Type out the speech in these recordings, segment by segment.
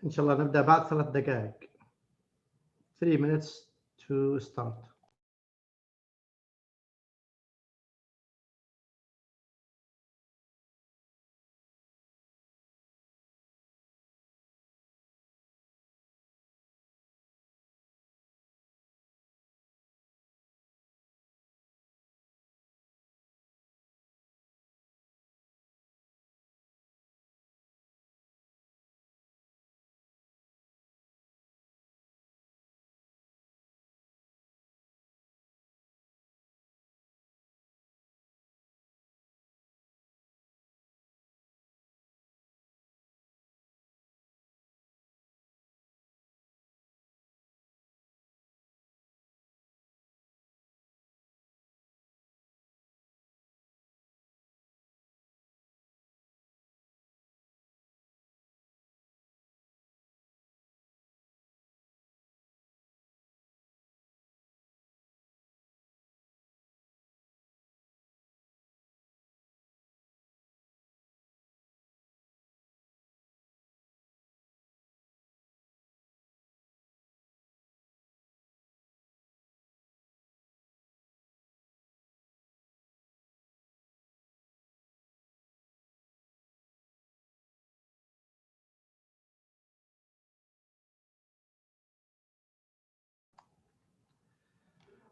إن شاء الله نبدأ بعد 3 دقائق. 3 minutes to start.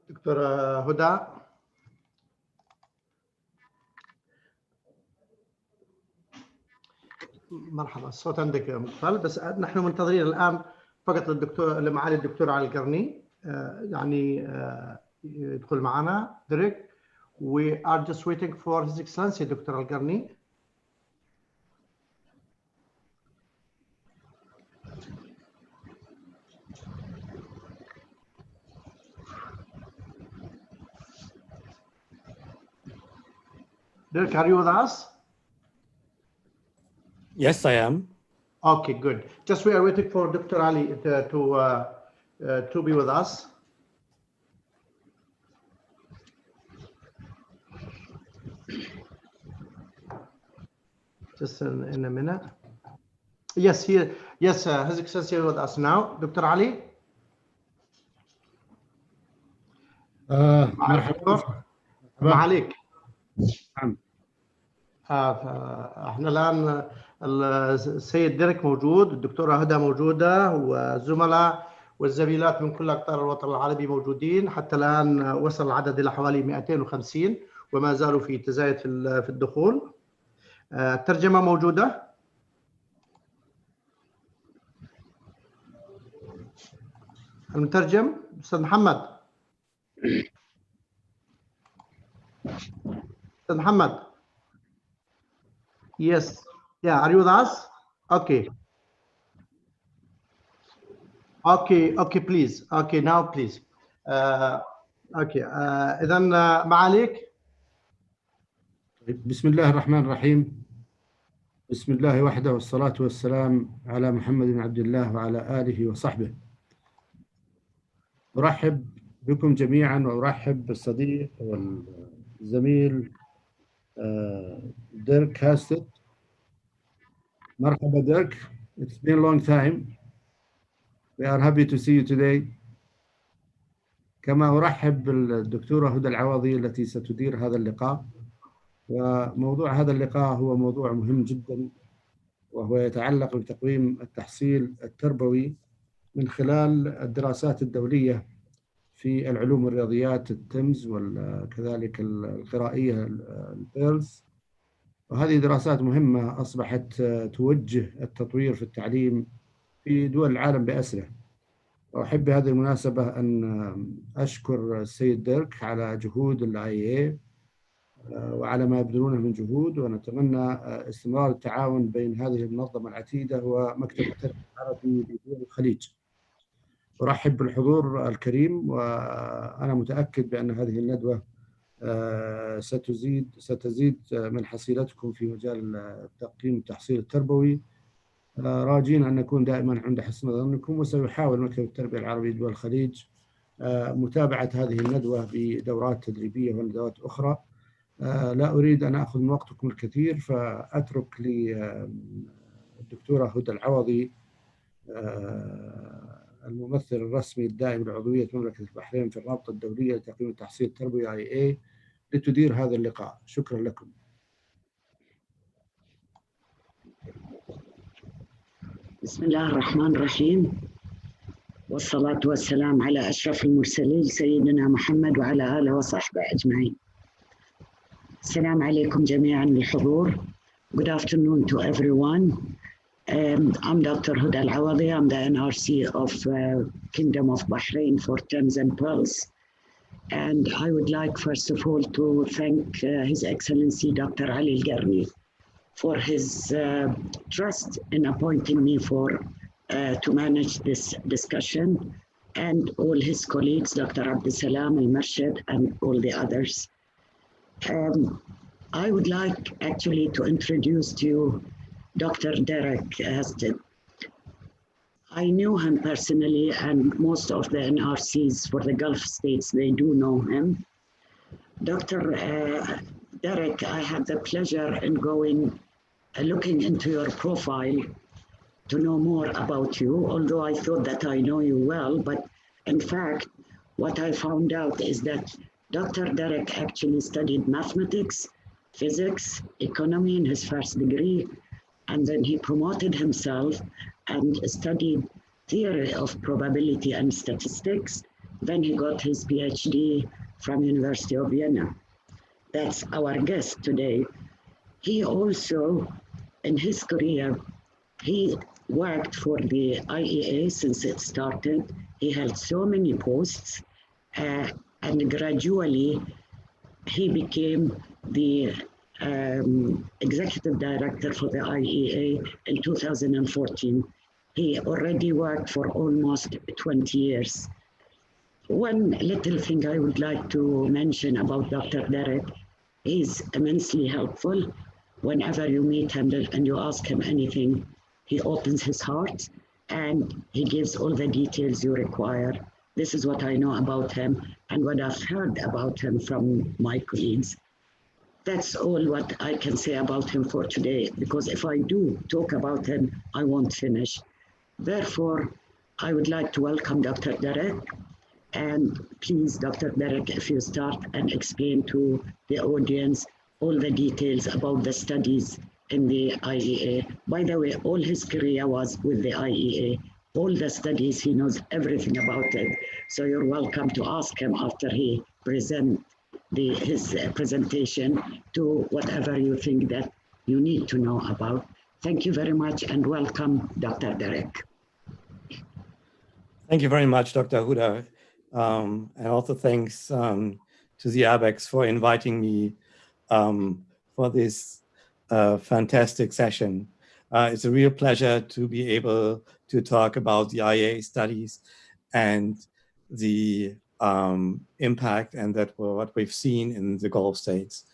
دكتورة هدى، مرحبا. الصوت عندك مقفل، بس نحن منتظرين الآن فقط لمعالي الدكتور علي القرني يعني يدخل معنا ديريك. We are just waiting for His Excellency دكتور القرني. Dirk, are you with us? Yes, I am. Okay, good. Just we are waiting for Dr. Ali to be with us. Just in a minute. Yes, here. Yes, His Excellency with us now. Dr. Ali. مرحبا. معاليك. نعم. احنا الان السيد ديريك موجود، الدكتوره هدى موجوده، والزملاء والزميلات من كل اقطار الوطن العربي موجودين. حتى الان وصل العدد الى حوالي 250 وما زالوا في تزايد في الدخول. الترجمه موجوده. المترجم استاذ محمد. استاذ محمد. Yes. Yeah. Are you with us? Okay. Okay. Please. Okay. Now, please. Okay. إذا معاليك. بسم الله الرحمن الرحيم. بسم الله وحده والصلاة والسلام على محمد بن عبد الله وعلى آله وصحبه. أرحب بكم جميعا وأرحب بالصديق والزميل ديرك هاستت. مرحبا ديرك. It's been a long time. We are happy to see you today. كما أرحب بالدكتورة هدى العوضي التي ستدير هذا اللقاء. وموضوع هذا اللقاء هو موضوع مهم جدا، وهو يتعلق بتقويم التحصيل التربوي من خلال الدراسات الدولية في العلوم والرياضيات التمز، وكذلك القرائية البيرلز. وهذه دراسات مهمة أصبحت توجه التطوير في التعليم في دول العالم بأسره. وأحب بهذه المناسبة أن أشكر السيد ديرك على جهود الIAA وعلى ما يبذلونه من جهود، ونتمنى استمرار التعاون بين هذه المنظمة العتيدة ومكتب التربية العربي لدول الخليج. أرحب بالحضور الكريم، وأنا متأكد بأن هذه الندوة ستزيد من حصيلتكم في مجال تقييم التحصيل التربوي، راجين أن نكون دائما عند حسن ظنكم. وسيحاول مكتب التربية العربي لدول الخليج متابعة هذه الندوة بدورات تدريبية وندوات أخرى. لا أريد أن أخذ من وقتكم الكثير، فأترك للدكتورة هدى العوضي الممثل الرسمي الدائم لعضوية مملكة البحرين في الرابطة الدولية لتقييم التحصيل التربوي IEA لتدير هذا اللقاء. شكرا لكم. بسم الله الرحمن الرحيم، والصلاة والسلام على أشرف المرسلين سيدنا محمد وعلى آله وصحبه أجمعين. السلام عليكم جميعا الحضور. Good afternoon to everyone. I'm Dr. Huda Al-Awadi. I'm the NRC of Kingdom of Bahrain for Thames and Pearls. And I would like first of all to thank His Excellency Dr. Ali Al-Garni for his trust in appointing me to manage this discussion, and all his colleagues, Dr. Abdulsalam Al-Marshid and all the others. I would like actually to introduce to you Dr. Dirk Hastedt. I knew him personally, and most of the NRCs for the Gulf states, they do know him. Dr. Dirk, I had the pleasure in looking into your profile to know more about you, although I thought that I know you well, but in fact, what I found out is that Dr. Dirk actually studied mathematics, physics, economy in his first degree, and then he promoted himself and studied theory of probability and statistics. Then he got his PhD from University of Vienna. That's our guest today. He also, in his career, he worked for the IEA since it started. He held so many posts, and gradually he became the executive director for the IEA in 2014. He already worked for almost 20 years. One little thing I would like to mention about Dr. Dirk, he's immensely helpful. Whenever you meet him and you ask him anything, he opens his heart and he gives all the details you require. This is what I know about him and what I've heard about him from my colleagues. That's all what I can say about him for today, because if I do talk about him, I won't finish. Therefore, I would like to welcome Dr. Dirk. And please, Dr. Dirk, if you start and explain to the audience all the details about the studies in the IEA. By the way, all his career was with the IEA. All the studies, he knows everything about it. So you're welcome to ask him after he presents his presentation to whatever you think that you need to know about. Thank you very much and welcome, Dr. Dirk. Thank you very much, Dr. Huda. And also thanks to the ABEX for inviting me for this fantastic session. It's a real pleasure to be able to talk about the IEA studies and the impact and what we've seen in the Gulf states.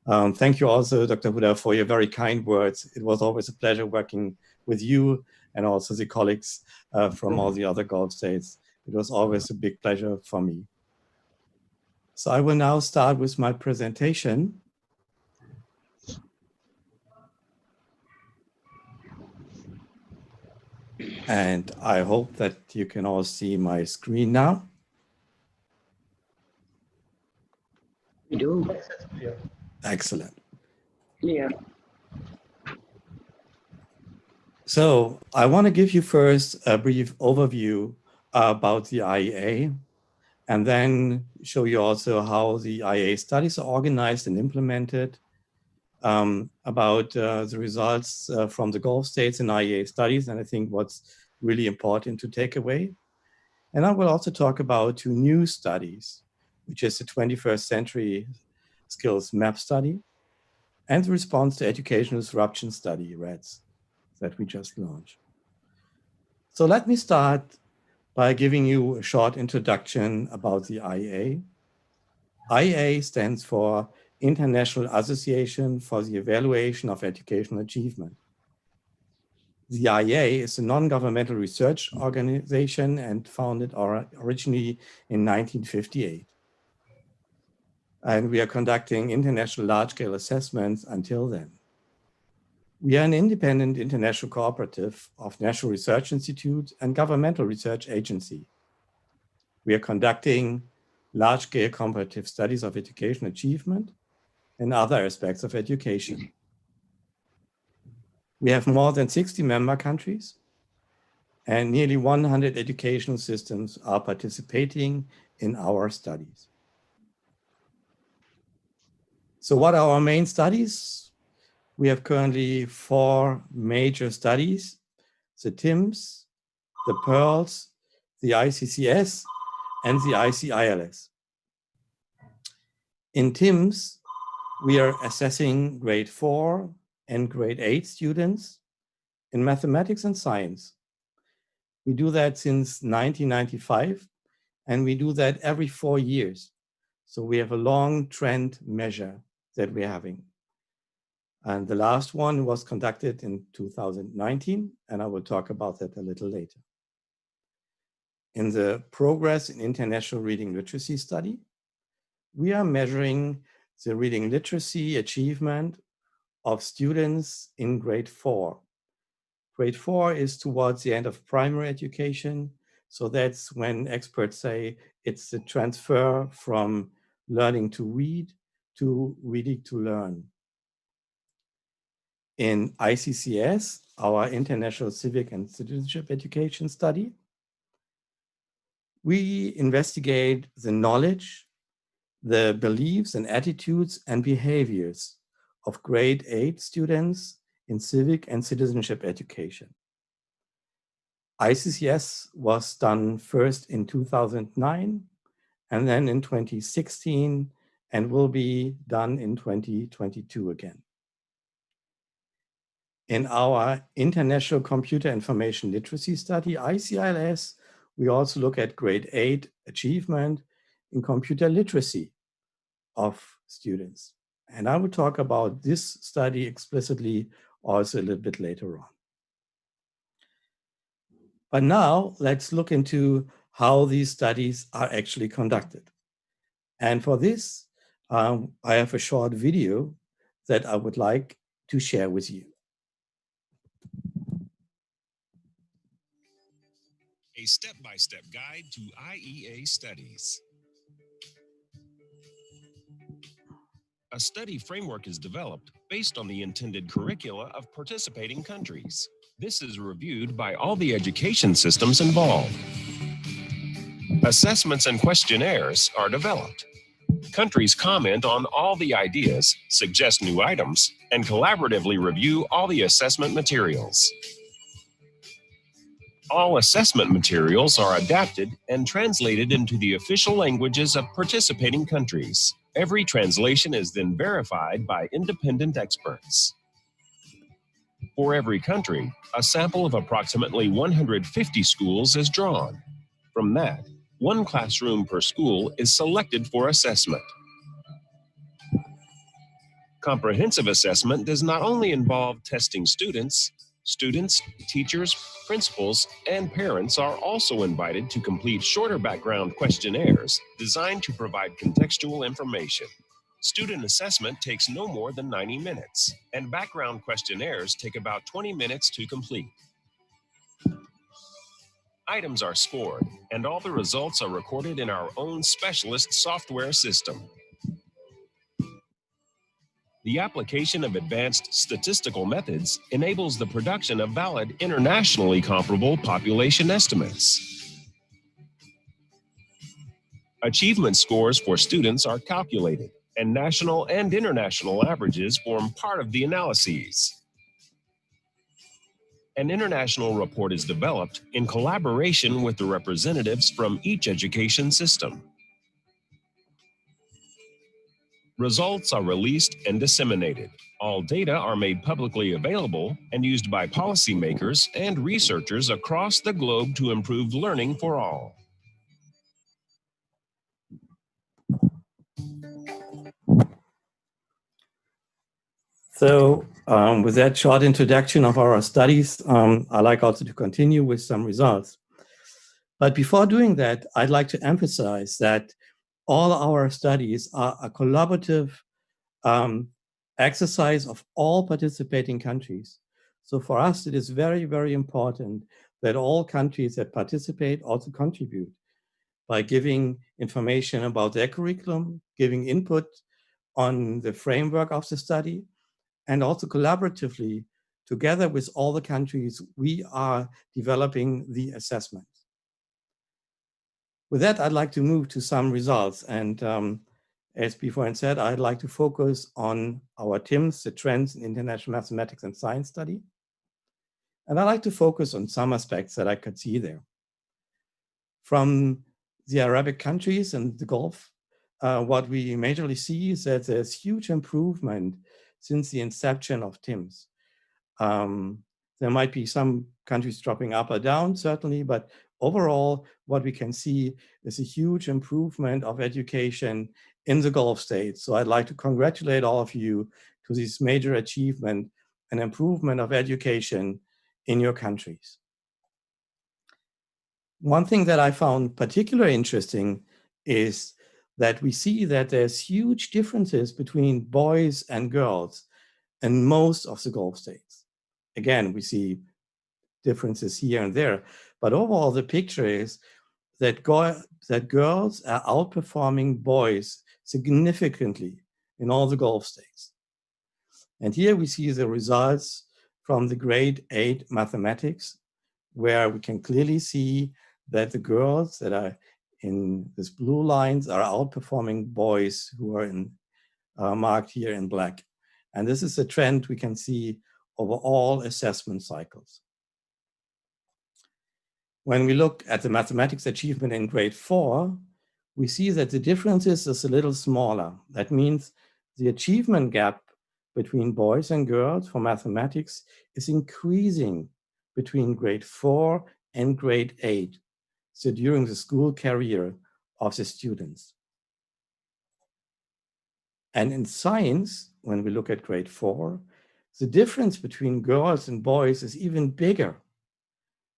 Thank you also, Dr. Huda, for your very kind words. It was always a pleasure working with you and also the colleagues from all the other Gulf states. It was always a big pleasure for me. So I will now start with my presentation. And I hope that you can all see my screen now. We do. Excellent. Clear. So I want to give you first a brief overview about the IEA, and then show you also how the IEA studies are organized and implemented, about the results from the Gulf states in IEA studies, and I think what's really important to take away. And I will also talk about two new studies, which is the 21st Century Skills Map Study and the Response to Educational Disruption Study, REDS, that we just launched. So let me start by giving you a short introduction about the IEA. IEA stands for International Association for the Evaluation of Educational Achievement. The IEA is a non-governmental research organization and founded originally in 1958. And we are conducting international large-scale assessments until then. We are an independent international cooperative of national research institutes and governmental research agency. We are conducting large-scale comparative studies of education achievement and other aspects of education. We have more than 60 member countries, and nearly 100 educational systems are participating in our studies. So what are our main studies? We have currently 4 major studies: the TIMSS, the PEARLS, the ICCS, and the ICILS. In TIMSS, we are assessing grade 4 and grade 8 students in mathematics and science. We do that since 1995, and we do that every 4 years. So we have a long trend measure that we're having. And the last one was conducted in 2019, and I will talk about that a little later. In the Progress in International Reading Literacy study, we are measuring the reading literacy achievement of students in grade 4. Grade 4 is towards the end of primary education, so that's when experts say it's the transfer from learning to read to reading to learn. In ICCS, our International Civic and Citizenship Education study, we investigate the knowledge, the beliefs and attitudes and behaviors of grade 8 students in civic and citizenship education. ICCS was done first in 2009 and then in 2016 and will be done in 2022 again. In our International Computer Information Literacy study, ICILS, we also look at grade 8 achievement in computer literacy of students. And I will talk about this study explicitly also a little bit later on. But now let's look into how these studies are actually conducted. And for this, I have a short video that I would like to share with you. A step-by-step guide to IEA studies. A study framework is developed based on the intended curricula of participating countries. This is reviewed by all the education systems involved. Assessments and questionnaires are developed. Countries comment on all the ideas, suggest new items, and collaboratively review all the assessment materials. All assessment materials are adapted and translated into the official languages of participating countries. Every translation is then verified by independent experts. For every country, a sample of approximately 150 schools is drawn. From that, 1 classroom per school is selected for assessment. Comprehensive assessment does not only involve testing students, teachers, principals, and parents are also invited to complete shorter background questionnaires designed to provide contextual information. Student assessment takes no more than 90 minutes, and background questionnaires take about 20 minutes to complete. Items are scored, and all the results are recorded in our own specialist software system. The application of advanced statistical methods enables the production of valid, internationally comparable population estimates. Achievement scores for students are calculated, and national and international averages form part of the analyses. An international report is developed in collaboration with the representatives from each education system. Results are released and disseminated. All data are made publicly available and used by policymakers and researchers across the globe to improve learning for all. So with that short introduction of our studies, I'd like also to continue with some results. But before doing that, I'd like to emphasize that all our studies are a collaborative exercise of all participating countries. So for us, it is very, very important that all countries that participate also contribute by giving information about their curriculum, giving input on the framework of the study, and also collaboratively, together with all the countries, we are developing the assessment. With that, I'd like to move to some results. And as before said, I'd like to focus on our TIMS, the Trends in International Mathematics and Science Study. And I'd like to focus on some aspects that I could see there. From the Arabic countries and the Gulf, what we majorly see is that there's huge improvement since the inception of TIMS. There might be some countries dropping up or down, certainly, but overall, what we can see is a huge improvement of education in the Gulf states. So I'd like to congratulate all of you to this major achievement and improvement of education in your countries. One thing that I found particularly interesting is that we see that there's huge differences between boys and girls in most of the Gulf states. Again, we see differences here and there, but overall the picture is that girls are outperforming boys significantly in all the Gulf states. And here we see the results from the grade 8 mathematics, where we can clearly see that the girls that are in these blue lines are outperforming boys who are marked here in black. And this is a trend we can see over all assessment cycles. When we look at the mathematics achievement in grade 4, we see that the differences is a little smaller. That means the achievement gap between boys and girls for mathematics is increasing between grade 4 and grade 8. So during the school career of the students. And in science, when we look at grade 4, the difference between girls and boys is even bigger.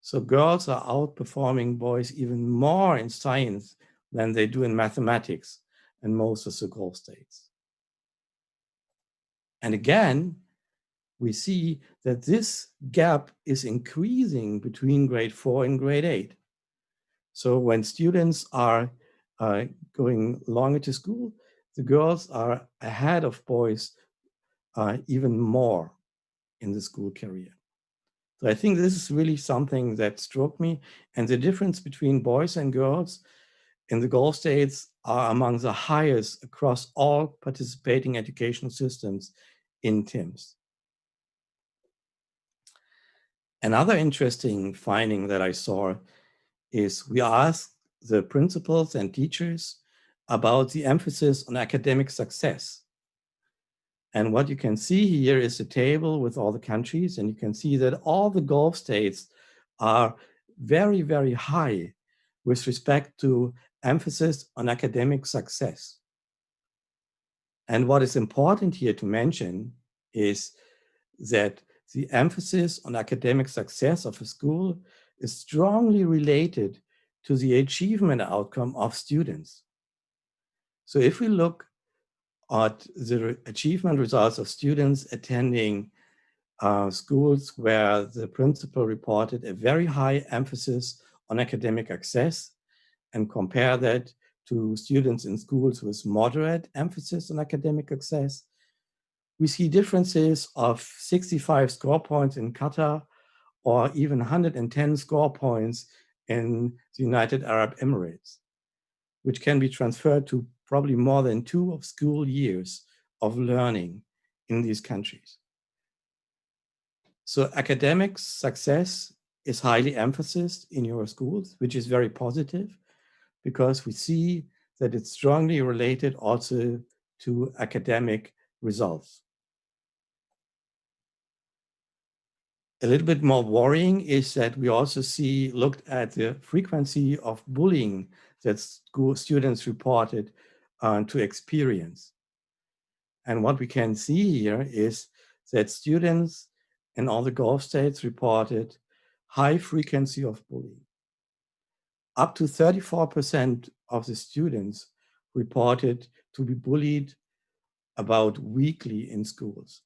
So girls are outperforming boys even more in science than they do in mathematics in most of the Gulf states. And again, we see that this gap is increasing between grade 4 and grade 8. So when students are going longer to school, the girls are ahead of boys even more in the school career. So I think this is really something that struck me. And the difference between boys and girls in the Gulf states are among the highest across all participating educational systems in TIMS. Another interesting finding that I saw is we asked the principals and teachers about the emphasis on academic success. And what you can see here is a table with all the countries, and you can see that all the Gulf states are very, very high with respect to emphasis on academic success. And what is important here to mention is that the emphasis on academic success of a school is strongly related to the achievement outcome of students. So if we look at the achievement results of students attending schools where the principal reported a very high emphasis on academic success and compare that to students in schools with moderate emphasis on academic success, we see differences of 65 score points in Qatar or even 110 score points in the United Arab Emirates, which can be transferred to probably more than 2 school years of learning in these countries. So academic success is highly emphasized in your schools, which is very positive because we see that it's strongly related also to academic results. A little bit more worrying is that we also looked at the frequency of bullying that school students reported to experience. And what we can see here is that students in all the Gulf states reported high frequency of bullying. Up to 34% of the students reported to be bullied about weekly in schools.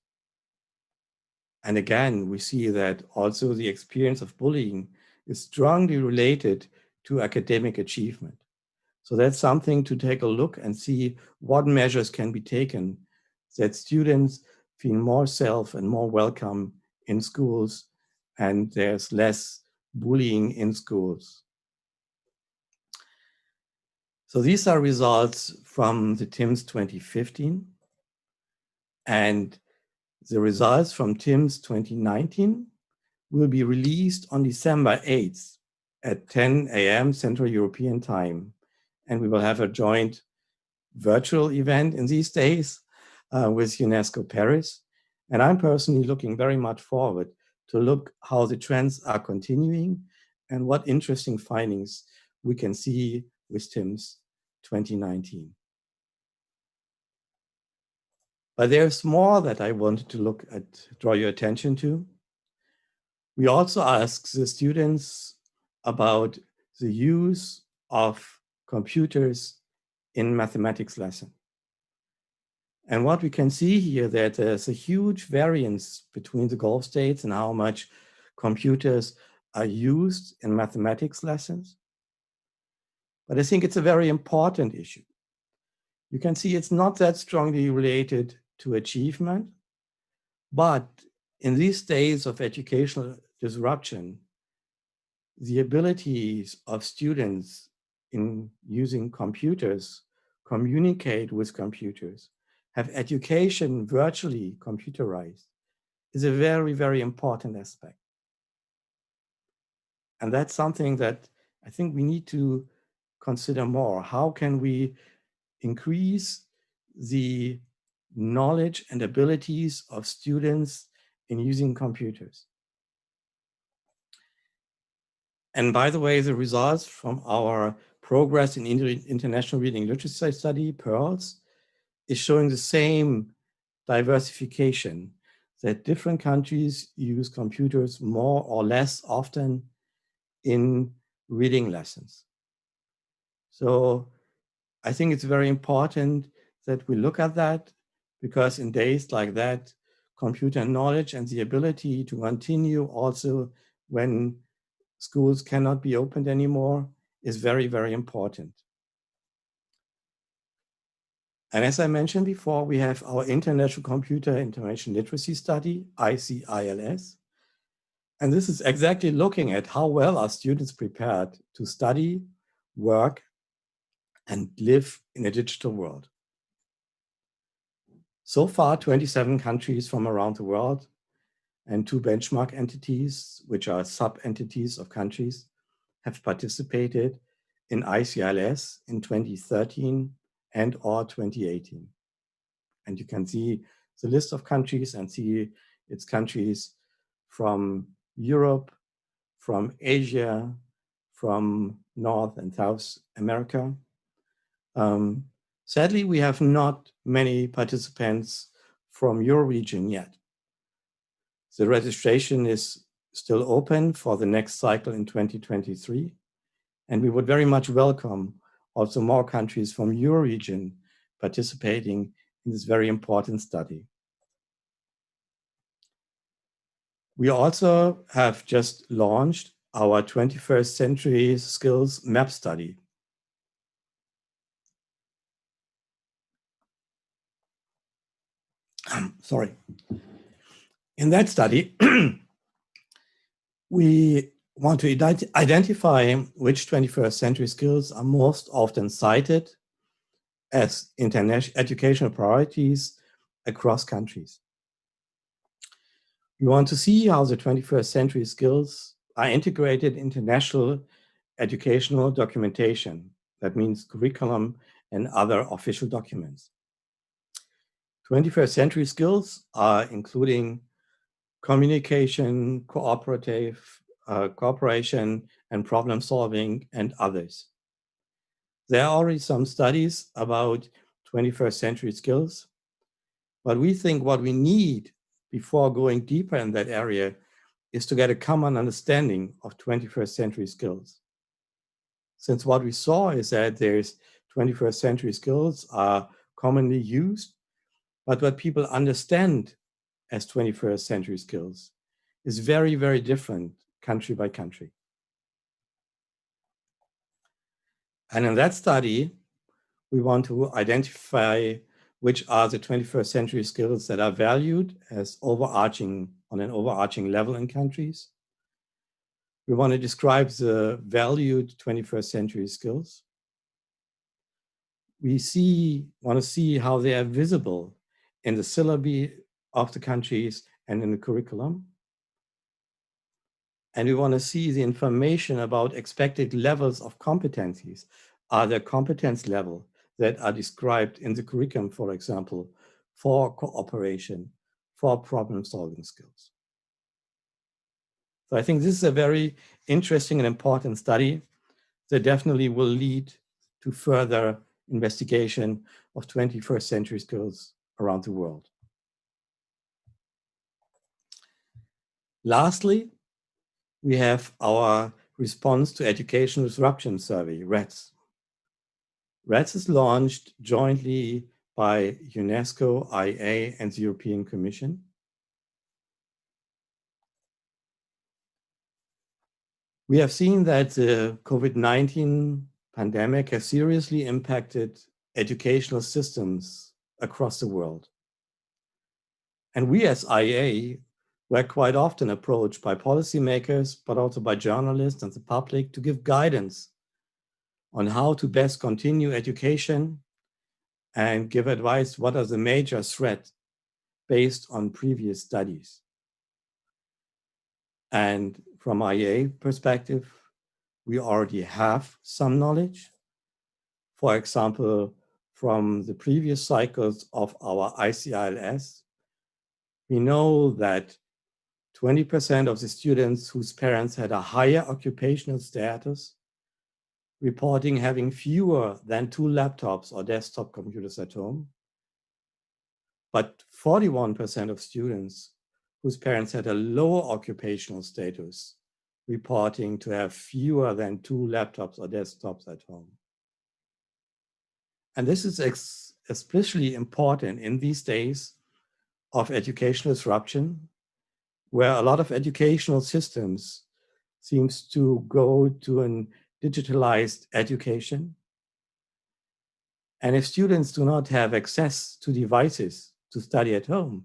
And again, we see that also the experience of bullying is strongly related to academic achievement. So that's something to take a look and see what measures can be taken that students feel more safe and more welcome in schools, and there's less bullying in schools. So these are results from the TIMSS 2015, and the results from TIMSS 2019 will be released on December 8th at 10 a.m. Central European Time. And we will have a joint virtual event in these days with UNESCO Paris. And I'm personally looking very much forward to look how the trends are continuing and what interesting findings we can see with TIMSS 2019. But there's more that I wanted to look at, draw your attention to. We also asked the students about the use of computers in mathematics lesson. And what we can see here, that there's a huge variance between the Gulf states and how much computers are used in mathematics lessons. But I think it's a very important issue. You can see it's not that strongly related to achievement, but in these days of educational disruption, the abilities of students in using computers, communicate with computers, have education virtually computerized, is a very, very important aspect. And that's something that I think we need to consider more. How can we increase the knowledge and abilities of students in using computers? And by the way, the results from our Progress in International Reading Literacy Study, PEARLS, is showing the same diversification, that different countries use computers more or less often in reading lessons. So I think it's very important that we look at that, because in days like that, computer knowledge and the ability to continue also when schools cannot be opened anymore is very, very important. And as I mentioned before, we have our International Computer Information Literacy Study, ICILS. And this is exactly looking at how well are students prepared to study, work, and live in a digital world. So far, 27 countries from around the world and 2 benchmark entities, which are sub-entities of countries, have participated in ICILS in 2013 and or 2018. And you can see the list of countries and see it's countries from Europe, from Asia, from North and South America. Sadly, we have not many participants from your region yet. The registration is still open for the next cycle in 2023. And we would very much welcome also more countries from your region participating in this very important study. We also have just launched our 21st Century Skills Map Study. Sorry. In that study, we want to identify which 21st century skills are most often cited as international educational priorities across countries. We want to see how the 21st century skills are integrated into national educational documentation. That means curriculum and other official documents. 21st century skills are including communication, cooperation, and problem solving, and others. There are already some studies about 21st century skills, but we think what we need before going deeper in that area is to get a common understanding of 21st century skills. Since what we saw is that there's 21st century skills are commonly used, But what people understand as 21st century skills is very, very different country by country. And in that study, we want to identify which are the 21st century skills that are valued as overarching, on an overarching level in countries. We want to describe the valued 21st century skills. We want to see how they are visible in the syllabi of the countries and in the curriculum. And we want to see the information about expected levels of competencies. Are there competence levels that are described in the curriculum, for example, for cooperation, for problem-solving skills? So I think this is a very interesting and important study that definitely will lead to further investigation of 21st century skills around the world. Lastly, we have our response to educational disruption survey, REDS. REDS is launched jointly by UNESCO, IA, and the European Commission. We have seen that the COVID-19 pandemic has seriously impacted educational systems across the world. And we as IA were quite often approached by policymakers, but also by journalists and the public to give guidance on how to best continue education and give advice what are the major threats based on previous studies. And from IA perspective, we already have some knowledge. For example, from the previous cycles of our ICILS, we know that 20% of the students whose parents had a higher occupational status reporting having fewer than 2 laptops or desktop computers at home, but 41% of students whose parents had a lower occupational status reporting to have fewer than 2 laptops or desktops at home. And this is especially important in these days of educational disruption, where a lot of educational systems seems to go to an digitalized education. And if students do not have access to devices to study at home,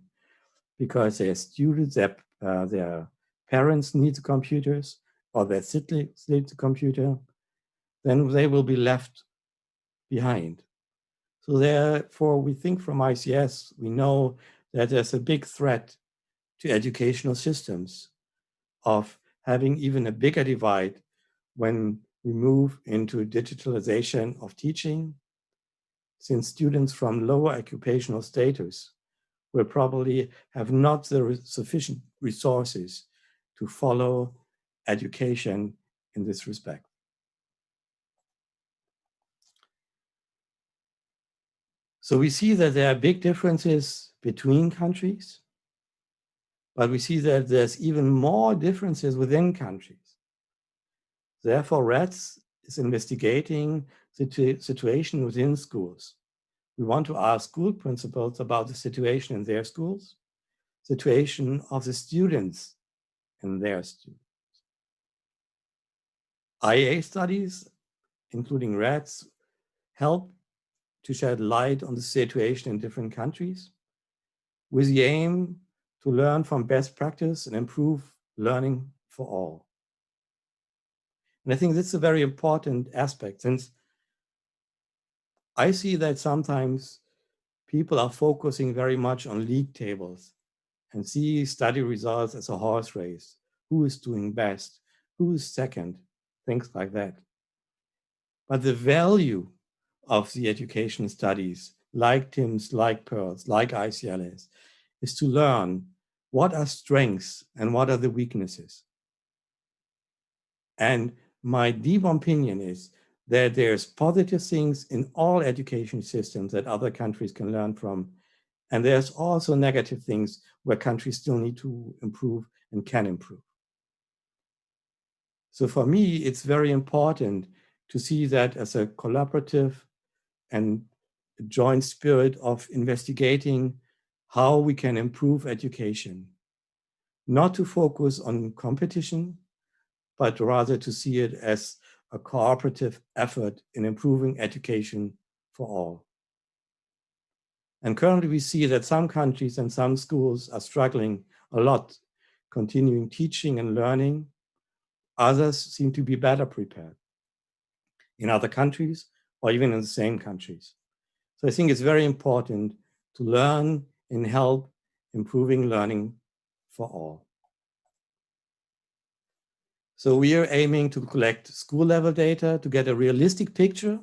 because their students, their parents need the computers, or their siblings need the computer, then they will be left behind. So therefore, we think from ICS, we know that there's a big threat to educational systems of having even a bigger divide when we move into digitalization of teaching, since students from lower occupational status will probably have not the sufficient resources to follow education in this respect. So we see that there are big differences between countries, but we see that there's even more differences within countries. Therefore, REDS is investigating the situation within schools. We want to ask school principals about the situation in their schools, situation of the students in their students. IA studies, including REDS, help to shed light on the situation in different countries with the aim to learn from best practice and improve learning for all. And I think that's a very important aspect, since I see that sometimes people are focusing very much on league tables and see study results as a horse race. Who is doing best? Who is second? Things like that. But the value of the education studies, like TIMSS, like PEARLS, like ICLS, is to learn what are strengths and what are the weaknesses. And my deep opinion is that there's positive things in all education systems that other countries can learn from. And there's also negative things where countries still need to improve and can improve. So for me, it's very important to see that as a collaborative and joint spirit of investigating how we can improve education, not to focus on competition, but rather to see it as a cooperative effort in improving education for all. And currently we see that some countries and some schools are struggling a lot, continuing teaching and learning. Others seem to be better prepared in other countries or even in the same countries. So I think it's very important to learn and help improving learning for all. So we are aiming to collect school level data to get a realistic picture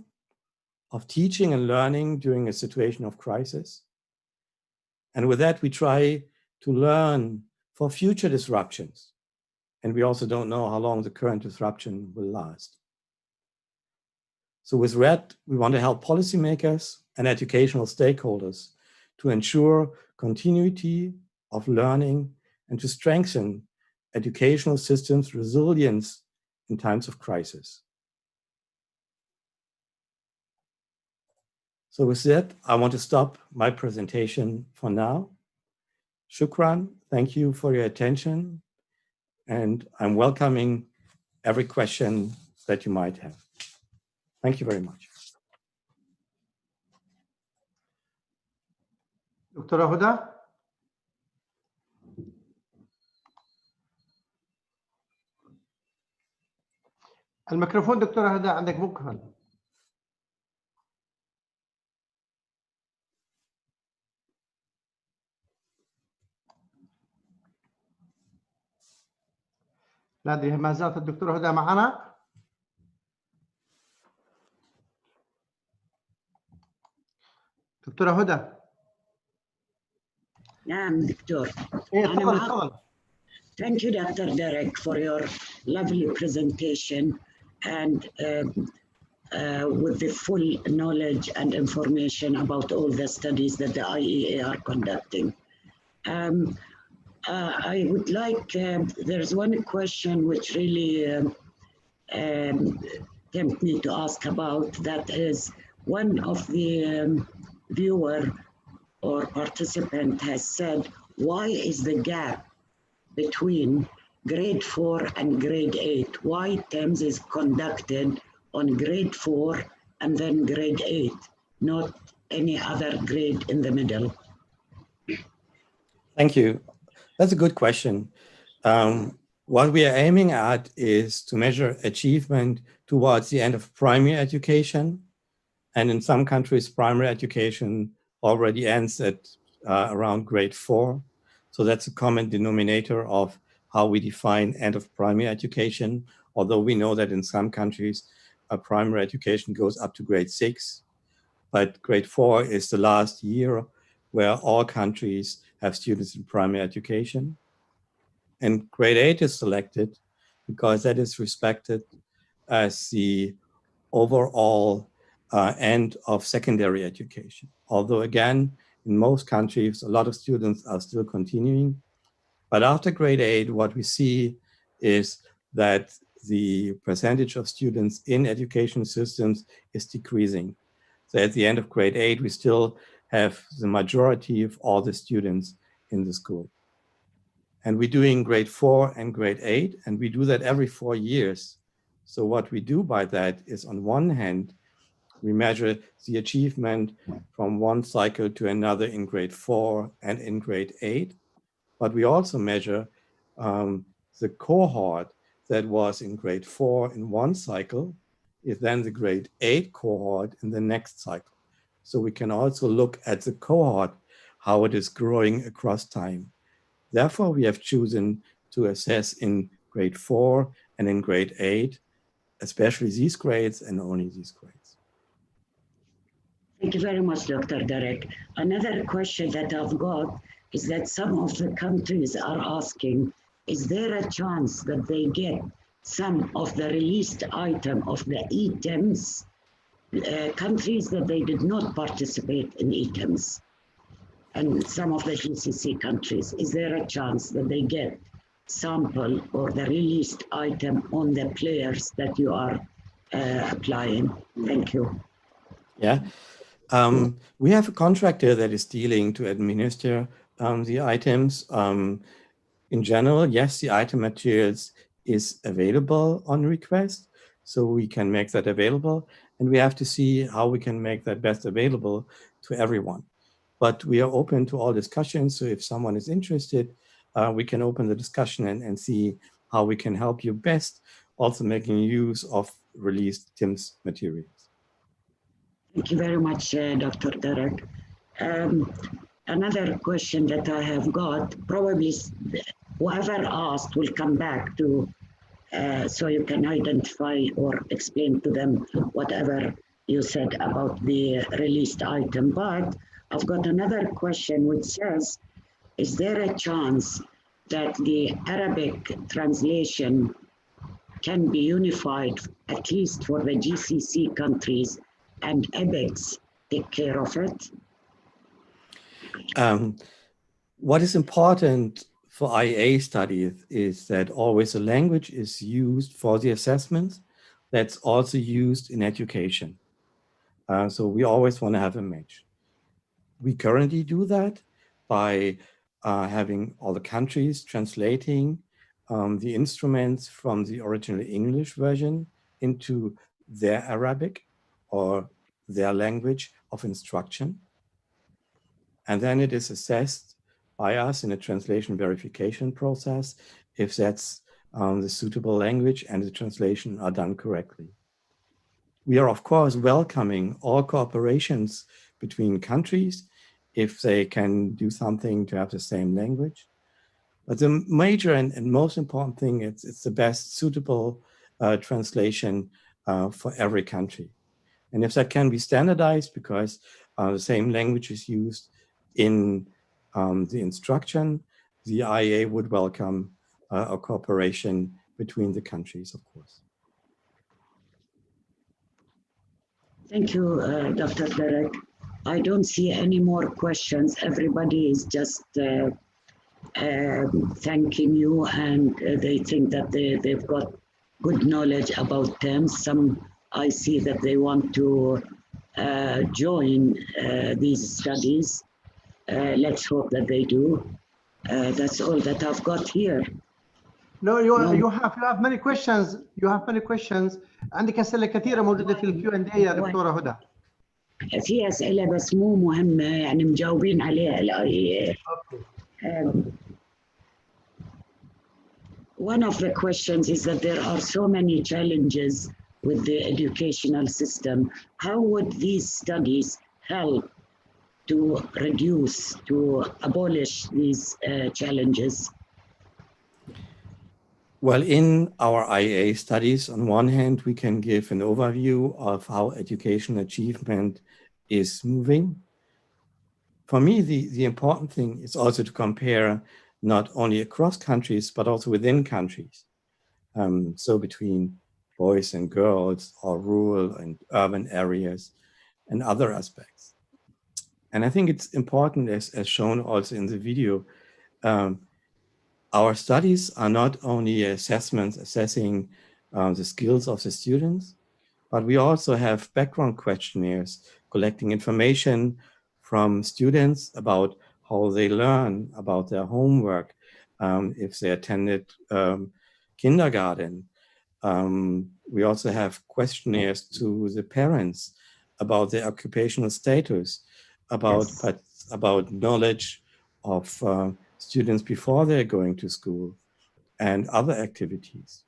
of teaching and learning during a situation of crisis. And with that, we try to learn for future disruptions. And we also don't know how long the current disruption will last. So with RED, we want to help policymakers and educational stakeholders to ensure continuity of learning and to strengthen educational systems' resilience in times of crisis. So with that, I want to stop my presentation for now. Shukran, thank you for your attention, and I'm welcoming every question that you might have. Thank you very much. دكتورة هدى. الميكروفون دكتورة هدى عندك مكفل. لا أدري ما زالت الدكتورة هدى معنا؟ دكتورة هدى. نعم دكتور. تفضل. Thank you, Dr. Dirk, for your lovely presentation and with the full knowledge and information about all the studies that the IEA are conducting. I would like, there's one question which really tempted me to ask about, that is one of the viewer or participant has said, why is the gap between grade 4 and grade 8? Why TEMS is conducted on grade 4 and then grade 8, not any other grade in the middle? Thank you. That's a good question. What we are aiming at is to measure achievement towards the end of primary education. And in some countries, primary education already ends at around grade 4. So that's a common denominator of how we define end of primary education, although we know that in some countries, primary education goes up to grade 6. But grade 4 is the last year where all countries have students in primary education. And grade 8 is selected because that is respected as the overall end of secondary education. Although again, in most countries, a lot of students are still continuing. But after grade 8, what we see is that the percentage of students in education systems is decreasing. So at the end of grade 8, we still have the majority of all the students in the school. And we're doing grade 4 and grade 8, and we do that every 4 years. So what we do by that is, on one hand, we measure the achievement from one cycle to another in grade 4 and in grade 8, but we also measure the cohort that was in grade 4 in one cycle is then the grade 8 cohort in the next cycle. So we can also look at the cohort, how it is growing across time. Therefore, we have chosen to assess in grade 4 and in grade 8, especially these grades and only these grades. Thank you very much, Dr. Dirk. Another question that I've got is that some of the countries are asking, is there a chance that they get some of the released item of the items, countries that they did not participate in items, and some of the GCC countries, is there a chance that they get sample or the released item on the players that you are applying? Thank you. Yeah, We have a contractor that is dealing to administer the items. In general, yes, the item materials is available on request, so we can make that available, and we have to see how we can make that best available to everyone. But we are open to all discussions, so if someone is interested, we can open the discussion and see how we can help you best, also making use of released TIMSS materials. Thank you very much, Dr. Dirk. Another question that I have got, probably whoever asked will come back to, so you can identify or explain to them whatever you said about the released item. But I've got another question which says, is there a chance that the Arabic translation can be unified, at least for the GCC countries, and EBICS take care of it? What is important for IAA studies is that always a language is used for the assessments that's also used in education. So we always want to have a match. We currently do that by having all the countries translating the instruments from the original English version into their Arabic or their language of instruction. And then it is assessed by us in a translation verification process if that's the suitable language and the translation are done correctly. We are, of course, welcoming all cooperations between countries if they can do something to have the same language. But the major and most important thing is it's the best suitable translation for every country. And if that can be standardized because the same language is used in the instruction, the IAA would welcome a cooperation between the countries, of course. Thank you, Dr. Dirk. I don't see any more questions. Everybody is just thanking you, and they think that they've got good knowledge about TIMSS. Some I see that they want to join these studies. Let's hope that they do. That's all that I've got here. No, you have many questions. You have many questions. عندك أسئلة كثيرة موجودة في Q&A يا دكتورة هدى. في أسئلة بس مو مهمة يعني مجاوبين عليها. One of the questions is that there are so many challenges with the educational system. How would these studies help to reduce, to abolish these challenges? Well, in our IAA studies, on one hand, we can give an overview of how education achievement is moving. For me, the important thing is also to compare not only across countries, but also within countries. So between boys and girls or rural and urban areas and other aspects. And I think it's important, as shown also in the video, our studies are not only assessments assessing the skills of the students, but we also have background questionnaires collecting information from students about how they learn, about their homework, if they attended kindergarten. We also have questionnaires to the parents about their occupational status, about knowledge of students before they're going to school and other activities.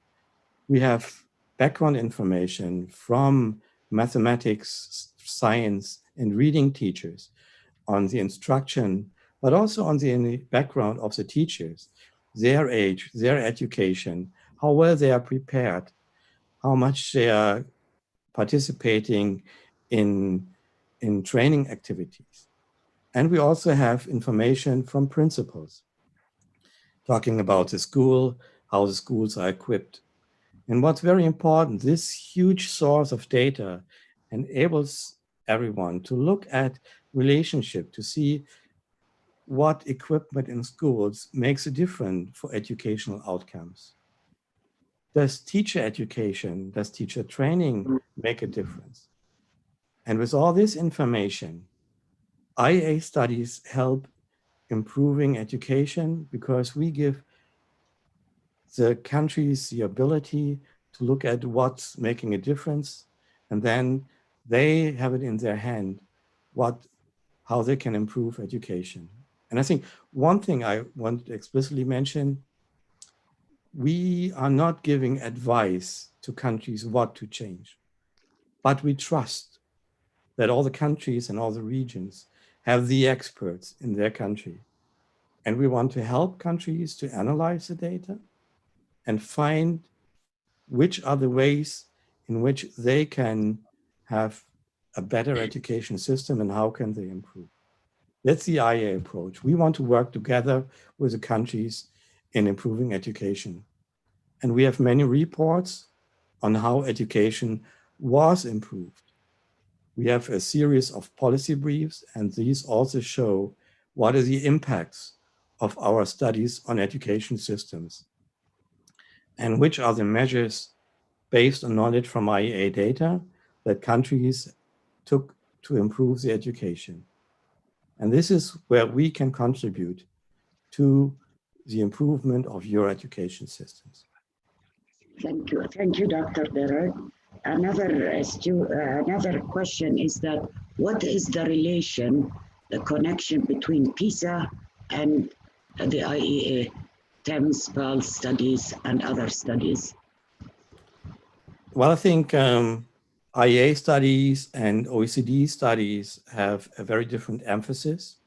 We have background information from mathematics, science, and reading teachers on the instruction, but also on the background of the teachers, their age, their education, how well they are prepared, how much they are participating in training activities. And we also have information from principals, talking about the school, how the schools are equipped. And what's very important, this huge source of data enables everyone to look at relationship, to see what equipment in schools makes a difference for educational outcomes. Does teacher education, does teacher training make a difference? And with all this information, IA studies help improving education because we give the countries the ability to look at what's making a difference, and then they have it in their hand how they can improve education. And I think one thing I want to explicitly mention, we are not giving advice to countries what to change, but we trust that all the countries and all the regions have the experts in their country. And we want to help countries to analyze the data and find which are the ways in which they can have a better education system and how can they improve. That's the IA approach. We want to work together with the countries in improving education. And we have many reports on how education was improved. We have a series of policy briefs, and these also show what are the impacts of our studies on education systems and which are the measures based on knowledge from IEA data that countries took to improve the education. And this is where we can contribute to the improvement of your education systems. Thank you, Dr. Dirk. Another question is that what is the relation, the connection between PISA and the IEA, TEMS, PALS studies, and other studies? Well, I think IEA studies and OECD studies have a very different emphasis.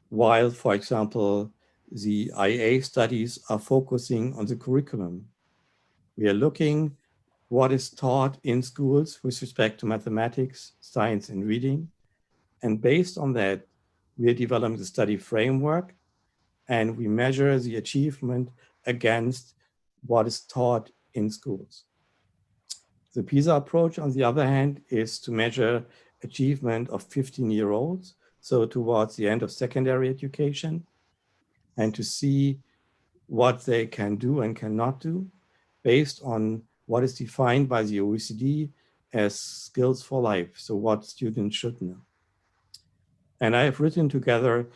While, for example, the IEA studies are focusing on the curriculum. We are looking what is taught in schools with respect to mathematics, science, and reading. And based on that, we are developing the study framework, and we measure the achievement against what is taught in schools. The PISA approach, on the other hand, is to measure achievement of 15-year-olds, so towards the end of secondary education, and to see what they can do and cannot do based on what is defined by the OECD as skills for life, so what students should know. And I have written together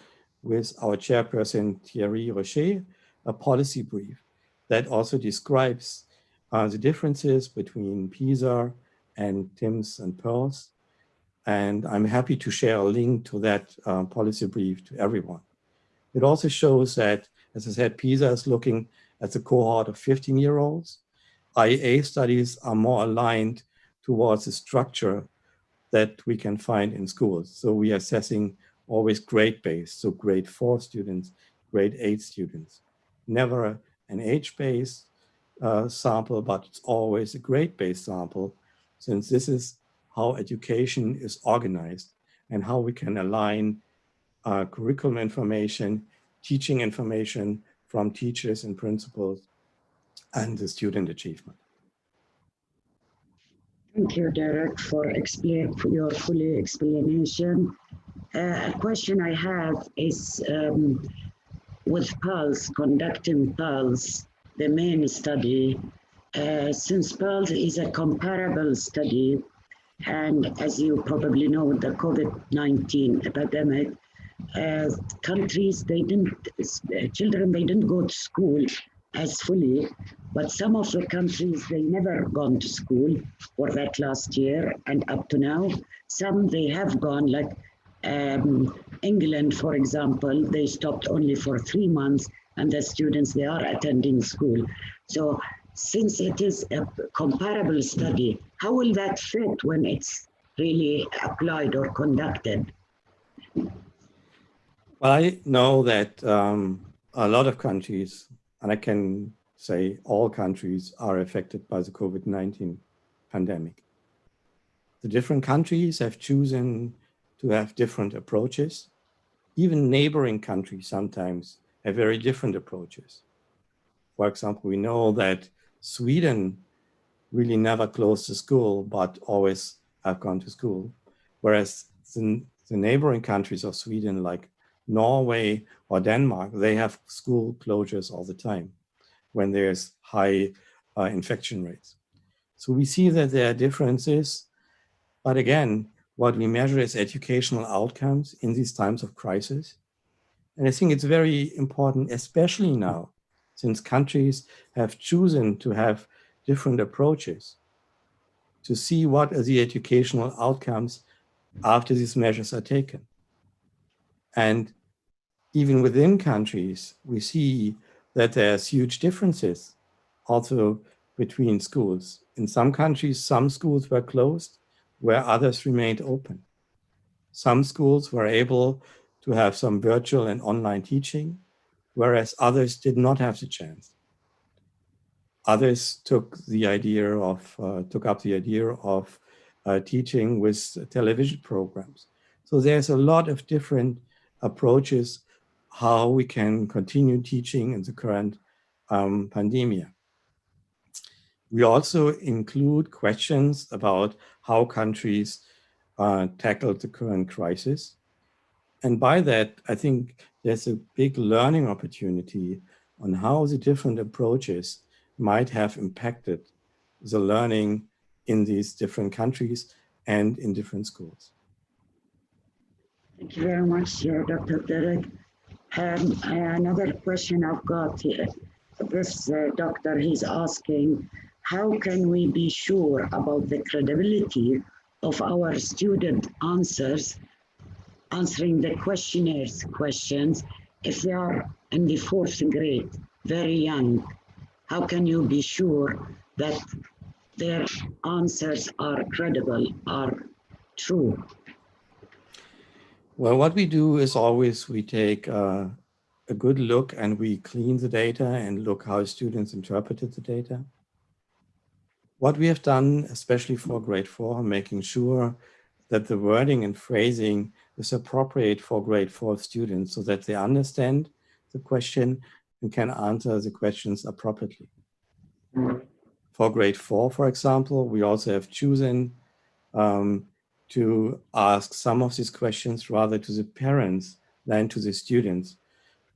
with our chairperson, Thierry Rocher, a policy brief that also describes the differences between PISA and TIMSS and PEARLS. And I'm happy to share a link to that policy brief to everyone. It also shows that, as I said, PISA is looking at the cohort of 15-year-olds. IEA studies are more aligned towards the structure that we can find in schools. So we are assessing always grade-based, so grade 4 students, grade 8 students. Never an age-based sample, but it's always a grade-based sample, since this is how education is organized and how we can align curriculum information, teaching information from teachers and principals, and the student achievement. Thank you, Dirk, for your full explanation. A question I have is with PALS, conducting PALS, the main study, since PALS is a comparable study, and as you probably know, the COVID-19 epidemic, countries, children, they didn't go to school as fully, but some of the countries, they never gone to school for that last year and up to now. Some they have gone, like England, for example, they stopped only for 3 months, and the students, they are attending school. So since it is a comparable study, how will that fit when it's really applied or conducted? Well, I know that a lot of countries, and I can say all countries, are affected by the COVID-19 pandemic. The different countries have chosen to have different approaches. Even neighboring countries sometimes have very different approaches. For example, we know that Sweden really never closed the school, but always have gone to school. Whereas the neighboring countries of Sweden, like Norway or Denmark, they have school closures all the time when there's high infection rates. So we see that there are differences. But again, what we measure is educational outcomes in these times of crisis. And I think it's very important, especially now, since countries have chosen to have different approaches, to see what are the educational outcomes after these measures are taken. And even within countries, we see that there's huge differences also between schools. In some countries, some schools were closed where others remained open. Some schools were able to have some virtual and online teaching, whereas others did not have the chance. Others took up the idea of teaching with television programs. So there's a lot of different approaches how we can continue teaching in the current pandemic. We also include questions about how countries tackled the current crisis. And by that, I think there's a big learning opportunity on how the different approaches might have impacted the learning in these different countries and in different schools. Thank you very much, Dr. Dirk. Another question I've got here. This doctor, he's asking, how can we be sure about the credibility of our student answering the questionnaires questions if they are in the 4th grade, very young? How can you be sure that their answers are credible, are true? Well, what we do is always we take a good look and we clean the data and look how students interpreted the data. What we have done, especially for grade 4, making sure that the wording and phrasing is appropriate for grade 4 students so that they understand the question and can answer the questions appropriately. For grade 4, for example, we also have chosen to ask some of these questions rather to the parents than to the students,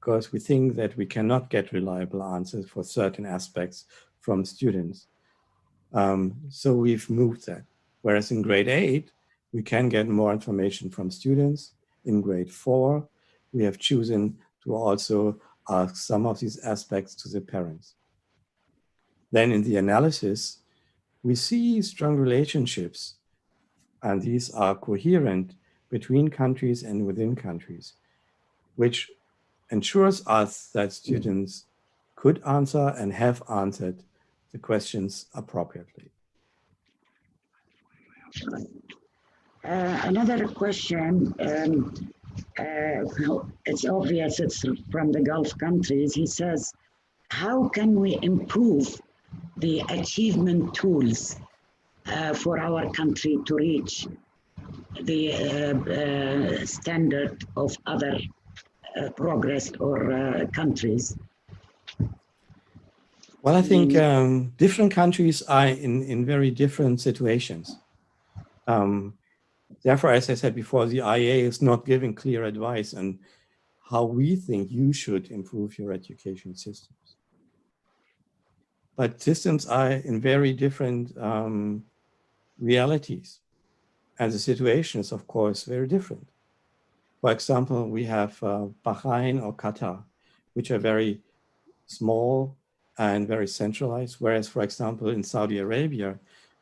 because we think that we cannot get reliable answers for certain aspects from students. So we've moved that. Whereas in grade 8, we can get more information from students. In grade 4, we have chosen to also ask some of these aspects to the parents. Then in the analysis, we see strong relationships, and these are coherent between countries and within countries, which ensures us that students could answer and have answered the questions appropriately. Another question, it's obvious it's from the Gulf countries. He says, how can we improve the achievement tools for our country to reach the standard of other progressed or countries? Well, I think different countries are in very different situations. Therefore, as I said before, the IA is not giving clear advice on how we think you should improve your education systems. But systems are in very different realities. And the situation is, of course, very different. For example, we have Bahrain or Qatar, which are very small and very centralized, whereas, for example, in Saudi Arabia,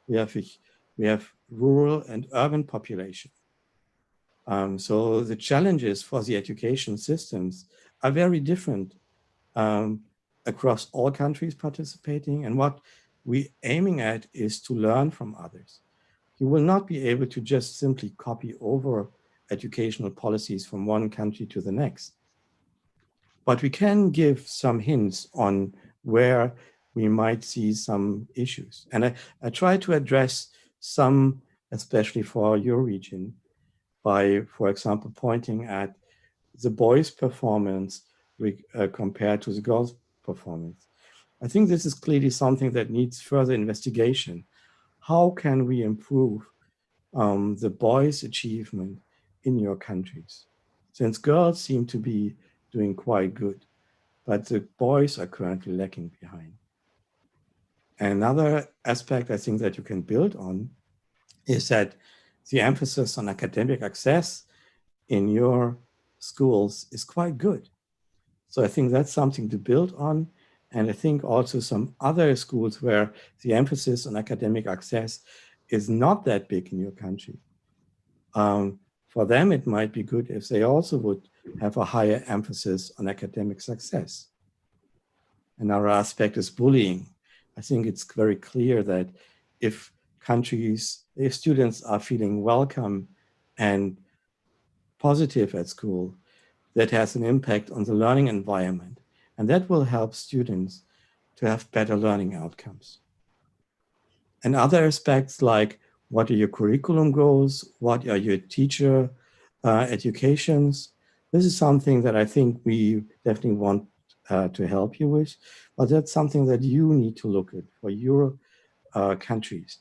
we have rural and urban population. So the challenges for the education systems are very different across all countries participating. And what we're aiming at is to learn from others. You will not be able to just simply copy over educational policies from one country to the next. But we can give some hints on where we might see some issues. And I try to address some, especially for your region, by, for example, pointing at the boys' performance compared to the girls' performance. I think this is clearly something that needs further investigation. How can we improve the boys' achievement in your countries? Since girls seem to be doing quite good, but the boys are currently lagging behind. Another aspect I think that you can build on is that the emphasis on academic access in your schools is quite good. So I think that's something to build on. And I think also some other schools where the emphasis on academic access is not that big in your country. For them, it might be good if they also would have a higher emphasis on academic success. Another aspect is bullying. I think it's very clear that if students are feeling welcome and positive at school, that has an impact on the learning environment. And that will help students to have better learning outcomes. And other aspects like what are your curriculum goals? What are your teacher educations? This is something that I think we definitely want to help you with, but that's something that you need to look at for your countries,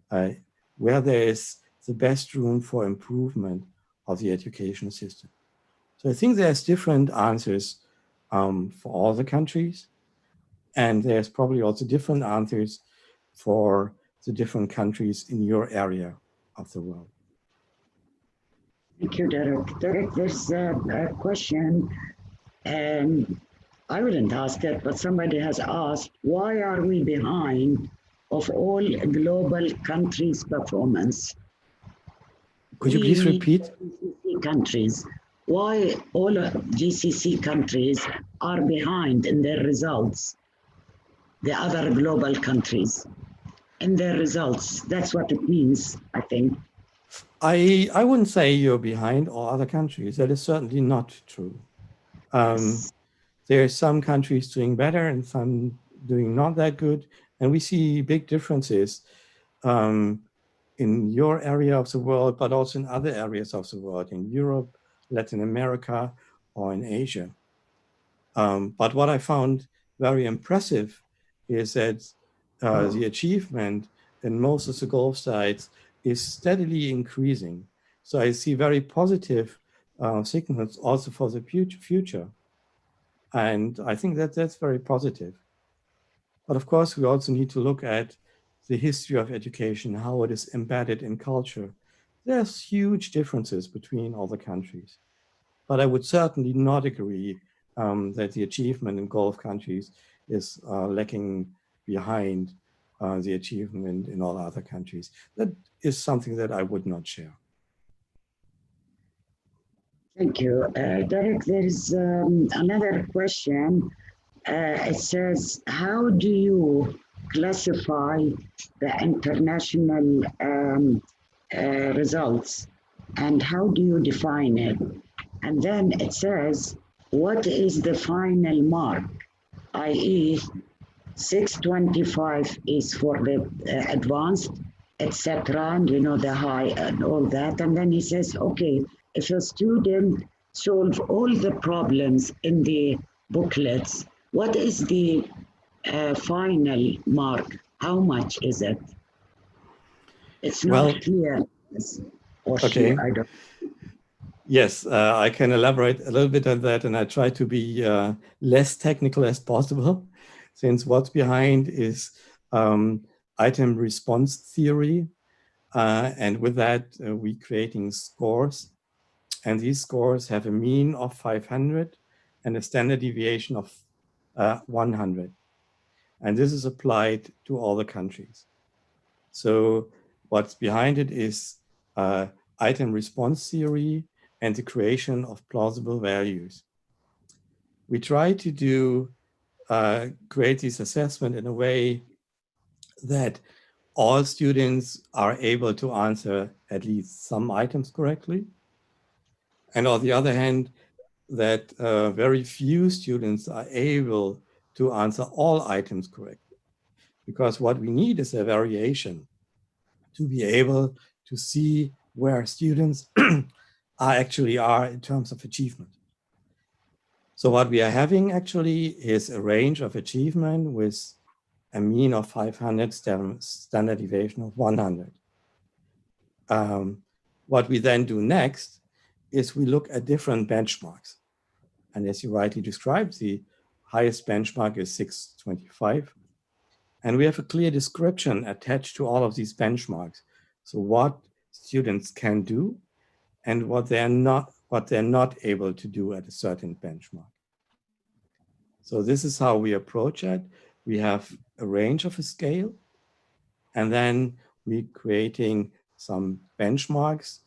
where there is the best room for improvement of the education system. So I think there's different answers for all the countries, and there's probably also different answers for the different countries in your area of the world. Thank you, Derek. Derek, there's a question, and I wouldn't ask it, but somebody has asked, why are we behind of all global countries' performance? Could you please repeat? GCC countries. Why all GCC countries are behind in their results, the other global countries, in their results. That's what it means, I think. I wouldn't say you're behind all other countries. That is certainly not true. There are some countries doing better and some doing not that good. And we see big differences in your area of the world, but also in other areas of the world, in Europe, Latin America, or in Asia. But what I found very impressive is that the achievement in most of the Gulf states is steadily increasing. So I see very positive signals also for the future. And I think that that's very positive. But of course, we also need to look at the history of education, how it is embedded in culture. There's huge differences between all the countries. But I would certainly not agree that the achievement in Gulf countries is lacking behind the achievement in all other countries. That is something that I would not share. Thank you. Derek, there is another question. It says, how do you classify the international results and how do you define it? And then it says, what is the final mark? i.e., 625 is for the advanced, etc., and you know, the high and all that. And then he says, okay, if a student solves all the problems in the booklets, what is the final mark? How much is it? It's not clear. Or okay. I don't. Yes, I can elaborate a little bit on that, and I try to be less technical as possible, since what's behind is item response theory. And with that, we're creating scores. And these scores have a mean of 500 and a standard deviation of 100. And this is applied to all the countries. So what's behind it is item response theory and the creation of plausible values. We try to create this assessment in a way that all students are able to answer at least some items correctly. And on the other hand, that very few students are able to answer all items correctly. Because what we need is a variation to be able to see where students actually are in terms of achievement. So what we are having actually is a range of achievement with a mean of 500, standard deviation of 100. What we then do next is we look at different benchmarks. And as you rightly described, the highest benchmark is 625. And we have a clear description attached to all of these benchmarks. So what students can do and what they're not able to do at a certain benchmark. So this is how we approach it. We have a range of a scale, and then we're creating some benchmarks,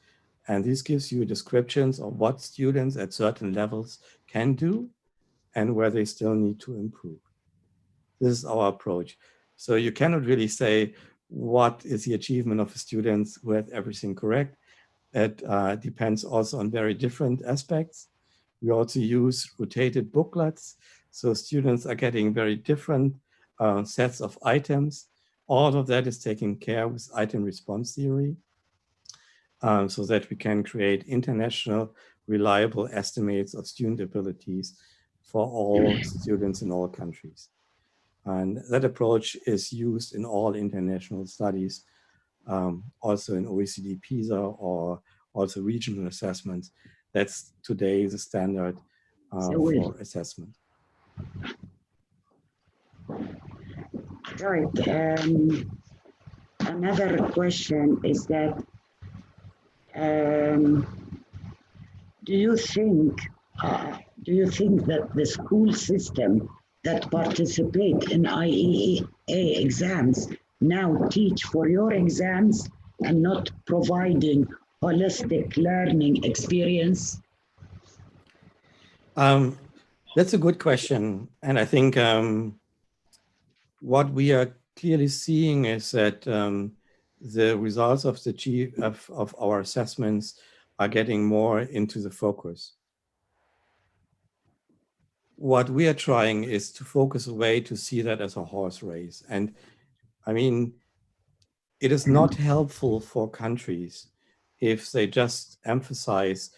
and this gives you descriptions of what students at certain levels can do and where they still need to improve. This is our approach. So you cannot really say what is the achievement of the students who have everything correct. It depends also on very different aspects. We also use rotated booklets. So students are getting very different sets of items. All of that is taken care with item response theory so that we can create international reliable estimates of student abilities for all students in all countries. And that approach is used in all international studies, also in OECD PISA or also regional assessments. That's today the standard for assessment. Right. Another question is that do you think that the school system that participate in IEA exams now teach for your exams and not providing holistic learning experience? That's a good question. And I think what we are clearly seeing is that the results of our assessments are getting more into the focus. What we are trying is to focus a way to see that as a horse race. And I mean, it is not helpful for countries if they just emphasize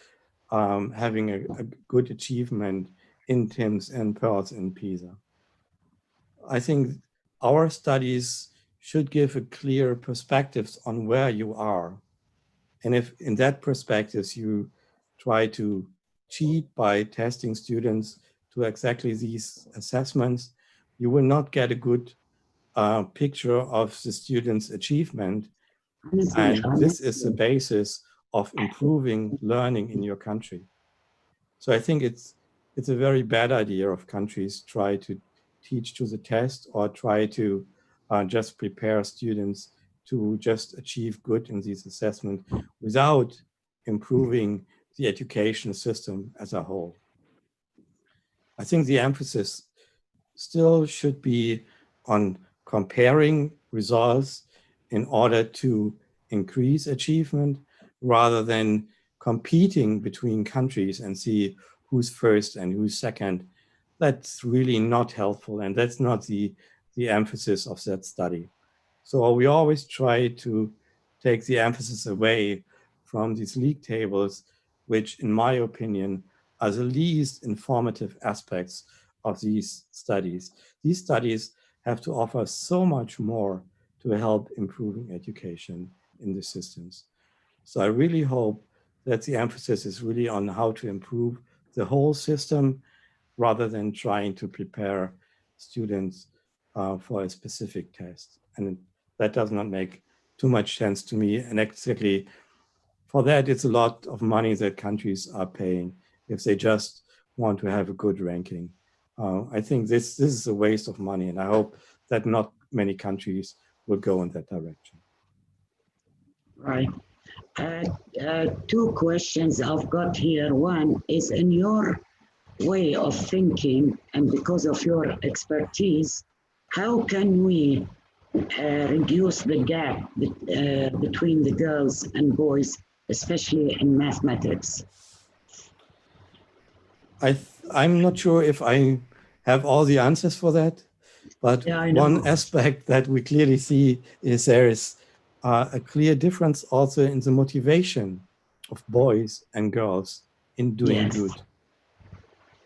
having a good achievement in TIMSS and PIRLS and PISA. I think our studies should give a clear perspective on where you are. And if in that perspective you try to cheat by testing students to exactly these assessments, you will not get a good picture of the student's achievement. And this is the basis of improving learning in your country. So I think it's a very bad idea of countries try to teach to the test or try to just prepare students to just achieve good in these assessments without improving the education system as a whole. I think the emphasis still should be on comparing results in order to increase achievement rather than competing between countries and see who's first and who's second. That's really not helpful, and that's not the emphasis of that study. So we always try to take the emphasis away from these league tables, which in my opinion are the least informative aspects of these studies. These studies have to offer so much more to help improving education in the systems. So I really hope that the emphasis is really on how to improve the whole system rather than trying to prepare students for a specific test. And that does not make too much sense to me. And exactly for that, it's a lot of money that countries are paying if they just want to have a good ranking. I think this is a waste of money, and I hope that not many countries will go in that direction. Right. Two questions I've got here. One is, in your way of thinking and because of your expertise, how can we reduce the gap between the girls and boys, especially in mathematics? I'm not sure if I have all the answers for that, but one aspect that we clearly see is there is a clear difference also in the motivation of boys and girls in doing good.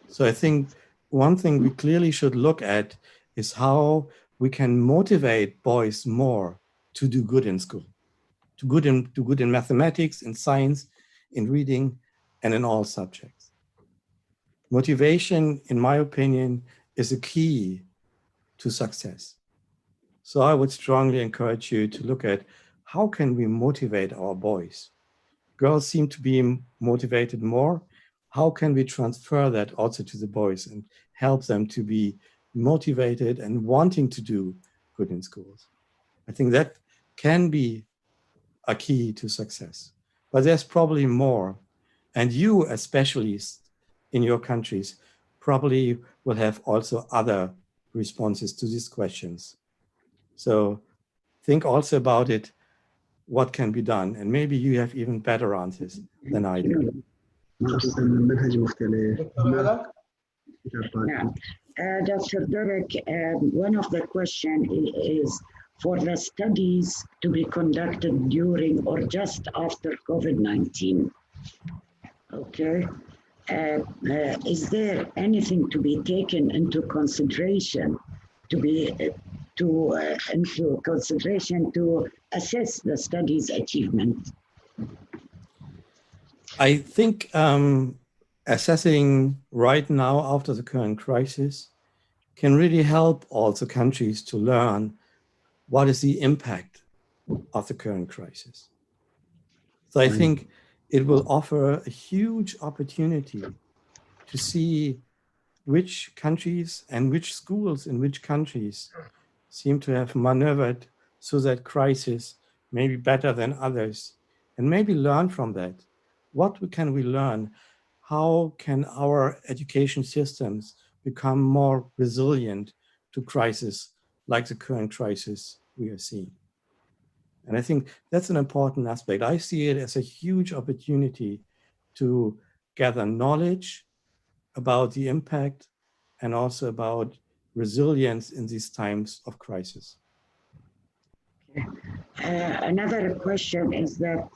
So I think one thing we clearly should look at is how we can motivate boys more to do good in school, to do good in mathematics, in science, in reading, and in all subjects. Motivation, in my opinion, is a key to success. So I would strongly encourage you to look at how can we motivate our boys? Girls seem to be motivated more. How can we transfer that also to the boys and help them to be motivated and wanting to do good in schools? I think that can be a key to success. But there's probably more. And you, as specialists in your countries, probably will have also other responses to these questions. So think also about it, what can be done. And maybe you have even better answers than I do. Dr. Dirk, one of the questions is for the studies to be conducted during or just after COVID-19. Okay. Is there anything to be taken into consideration to assess the study's achievement? I think assessing right now after the current crisis can really help also countries to learn what is the impact of the current crisis. So I think it will offer a huge opportunity to see which countries and which schools in which countries seem to have maneuvered through that crisis maybe better than others, and maybe learn from that. What can we learn? How can our education systems become more resilient to crises like the current crisis we are seeing? And I think that's an important aspect. I see it as a huge opportunity to gather knowledge about the impact and also about resilience in these times of crisis. Another question is that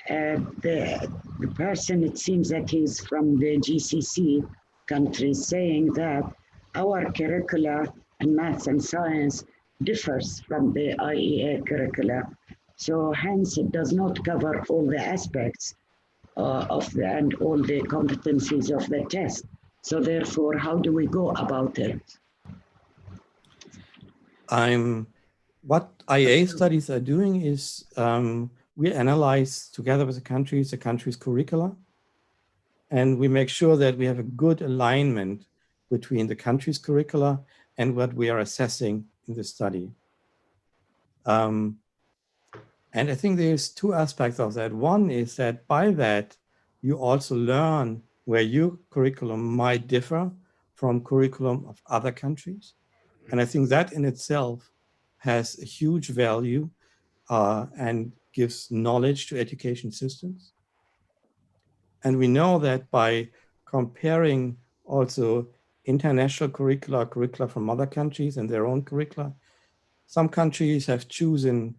the person, it seems that he's from the GCC countries, saying that our curricula in maths and science differs from the IEA curricula. So hence it does not cover all the aspects and all the competencies of the test. So therefore, how do we go about it? What IEA studies are doing is we analyze together with the country's curricula, and we make sure that we have a good alignment between the country's curricula and what we are assessing in the study. And I think there's two aspects of that. One is that by that, you also learn where your curriculum might differ from curriculum of other countries. And I think that in itself has a huge value and gives knowledge to education systems. And we know that by comparing also international curricula from other countries and their own curricula, some countries have chosen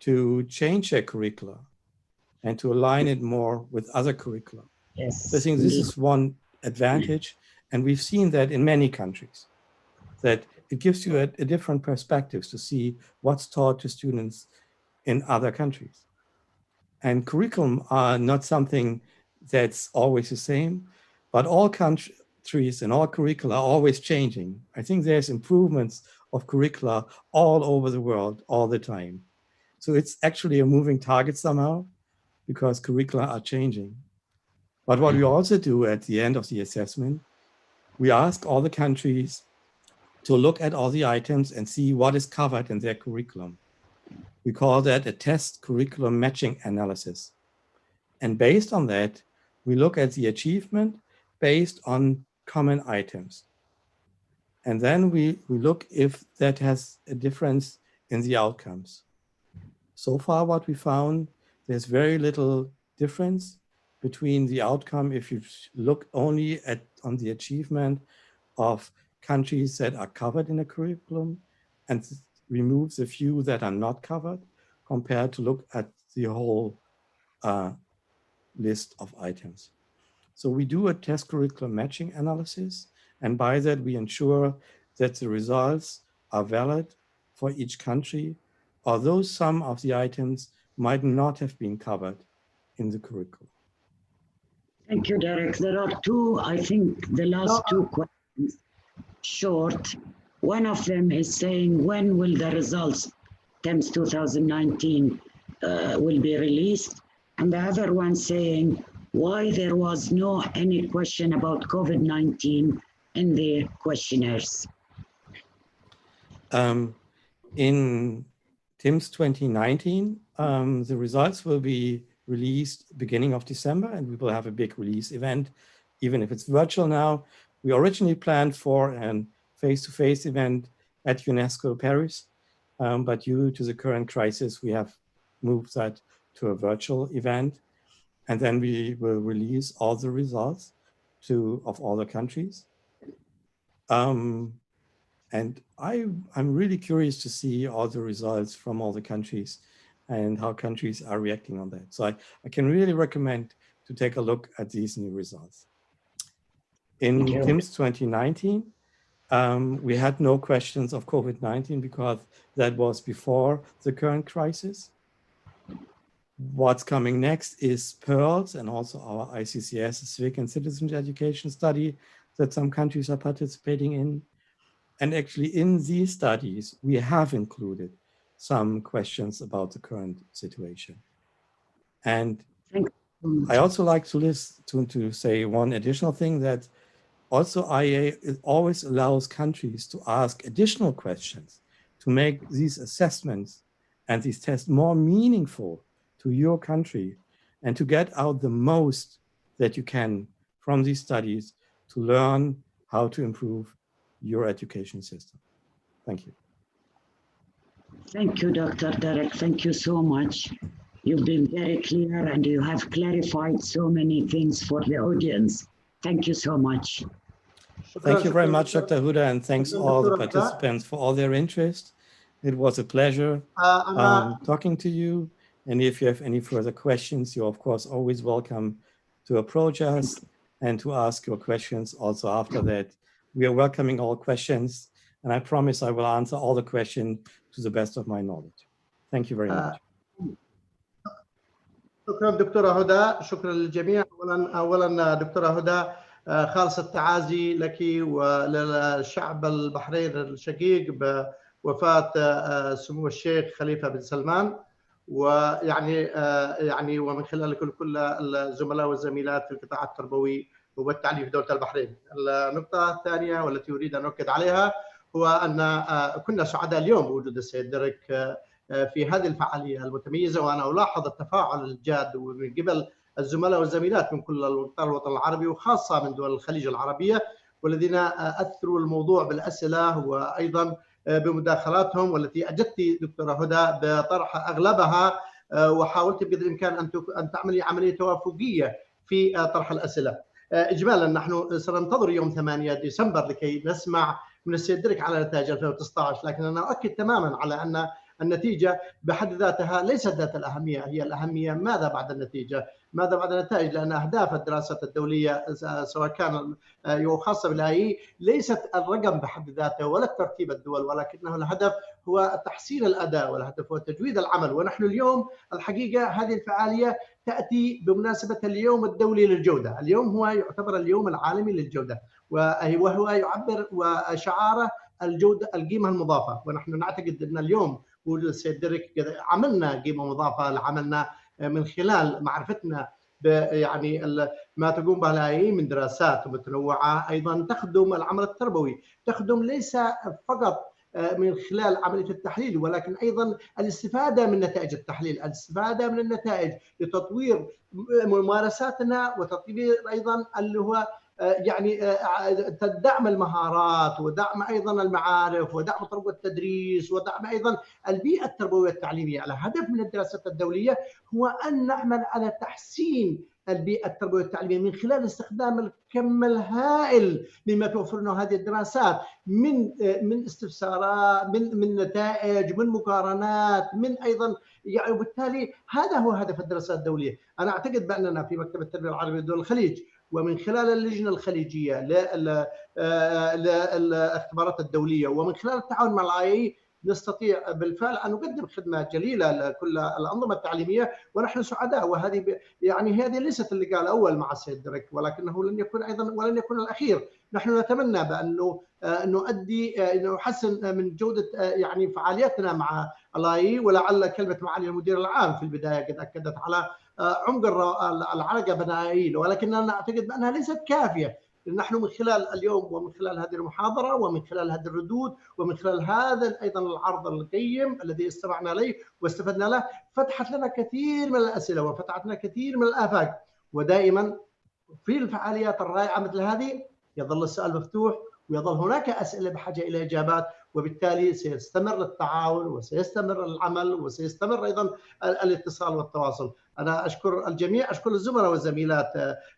to change their curricula and to align it more with other curricula. Yes. So I think this is one advantage, and we've seen that in many countries, that it gives you a different perspectives to see what's taught to students in other countries. And curriculum are not something that's always the same, but all countries and all curricula are always changing. I think there's improvements of curricula all over the world all the time. So it's actually a moving target somehow, because curricula are changing. But what we also do at the end of the assessment, we ask all the countries to look at all the items and see what is covered in their curriculum. We call that a test curriculum matching analysis. And based on that, we look at the achievement based on common items. And then we look if that has a difference in the outcomes. So far, what we found, there's very little difference between the outcome if you look only on the achievement of countries that are covered in a curriculum and remove the few that are not covered, compared to look at the whole list of items. So we do a test curriculum matching analysis, and by that we ensure that the results are valid for each country, although some of the items might not have been covered in the curriculum. Thank you, Derek. There are two, I think the last two questions, short. One of them is saying, when will the results TEMS 2019 will be released, and the other one saying why there was no any question about COVID-19 in the questionnaires. In TIMSS 2019, the results will be released beginning of December, and we will have a big release event, even if it's virtual now. We originally planned for a face-to-face event at UNESCO Paris, but due to the current crisis, we have moved that to a virtual event. And then we will release all the results of all the countries. And I'm really curious to see all the results from all the countries and how countries are reacting on that. So I can really recommend to take a look at these new results. In TIMSS 2019, we had no questions of COVID-19 because that was before the current crisis. What's coming next is PEARLS and also our ICCS Civic and Citizen Education study that some countries are participating in. And actually in these studies, we have included some questions about the current situation. And I also like to say one additional thing, that also IEA always allows countries to ask additional questions to make these assessments and these tests more meaningful to your country and to get out the most that you can from these studies to learn how to improve your education system. Thank you. Thank you, Dr. Dirk. Thank you so much. You've been very clear and you have clarified so many things for the audience. Thank you so much. Thank you very much, Dr. Huda, and thanks all the participants for all their interest. It was a pleasure talking to you. And if you have any further questions, you're of course always welcome to approach us and to ask your questions also after that. We are welcoming all questions, and I promise I will answer all the questions to the best of my knowledge. Thank you very much. شكرا دكتورة هدى، شكرا للجميع. أولا دكتورة هدى، خالص التعازي لك وللشعب البحرين الشقيق بوفاة سمو الشيخ خليفة بن سلمان، ويعني ومن خلال كل الزملاء والزميلات في القطاع التربوي والتعليم في دولة البحرين. النقطة الثانية والتي أريد أن أؤكد عليها هو أن كنا سعداء اليوم بوجود السيد ديريك في هذه الفعالية المتميزة، وأنا ألاحظ التفاعل الجاد من قبل الزملاء والزميلات من كل الوطن العربي وخاصة من دول الخليج العربية، والذين أثروا الموضوع بالأسئلة وأيضا بمداخلاتهم، والتي أجدت دكتورة هدى بطرح أغلبها، وحاولت بقدر الإمكان أن تعملي عملية توافقية في طرح الأسئلة. إجمالا نحن سننتظر يوم 8 ديسمبر لكي نسمع من السيد ديريك على نتائج 2019، لكن أنا أؤكد تماما على أن النتيجة بحد ذاتها ليست ذات الأهمية، هي الأهمية ماذا بعد النتيجة، ماذا بعد النتائج، لأن أهداف الدراسات الدولية سواء كان خاصة بالآي ليست الرقم بحد ذاته ولا ترتيب الدول، ولكنه الهدف هو تحسين الأداء والهدف هو تجويد العمل. ونحن اليوم الحقيقة هذه الفعالية تأتي بمناسبة اليوم الدولي للجودة. اليوم هو يعتبر اليوم العالمي للجودة، وهو يعبر وشعاره الجودة القيمة المضافة، ونحن نعتقد أن اليوم وجود السيد ديريك عملنا قيمة مضافة لعملنا من خلال معرفتنا يعني ما تقوم به الآي من دراسات متنوعة أيضا تخدم العمل التربوي، تخدم ليس فقط من خلال عملية التحليل ولكن أيضا الاستفادة من نتائج التحليل، الاستفادة من النتائج لتطوير ممارساتنا وتطوير أيضا اللي هو يعني دعم المهارات ودعم أيضا المعارف ودعم طرق التدريس ودعم أيضا البيئة التربوية التعليمية. الهدف من الدراسات الدولية هو أن نعمل على تحسين البيئة التربوية التعليمية من خلال استخدام الكم الهائل مما توفرنا هذه الدراسات من استفسارات، من نتائج، من مقارنات، من أيضا يعني، وبالتالي هذا هو هدف الدراسات الدولية. أنا أعتقد بأننا في مكتب التربية العربي لدول الخليج ومن خلال اللجنة الخليجية للاختبارات الدولية ومن خلال التعاون مع الآي نستطيع بالفعل أن نقدم خدمة جليلة لكل الأنظمة التعليمية، ونحن سعداء. وهذه يعني هذه ليست اللقاء الأول مع السيد ديريك، ولكنه لن يكون أيضا ولن يكون الأخير. نحن نتمنى بأنه نؤدي نحسن من جودة يعني فعالياتنا مع الآي، ولعل كلمة معالي المدير العام في البداية قد أكدت على عمق العلاقة بين آي، ولكننا نعتقد بأنها ليست كافية. نحن من خلال اليوم ومن خلال هذه المحاضرة ومن خلال هذه الردود ومن خلال هذا أيضا العرض القيم الذي استمعنا إليه واستفدنا له، فتحت لنا كثير من الأسئلة وفتحت لنا كثير من الآفاق. ودائما في الفعاليات الرائعة مثل هذه يظل السؤال مفتوح، ويظل هناك أسئلة بحاجة إلى إجابات، وبالتالي سيستمر التعاون وسيستمر العمل وسيستمر أيضا الاتصال والتواصل. أنا أشكر الجميع، أشكر الزملاء والزميلات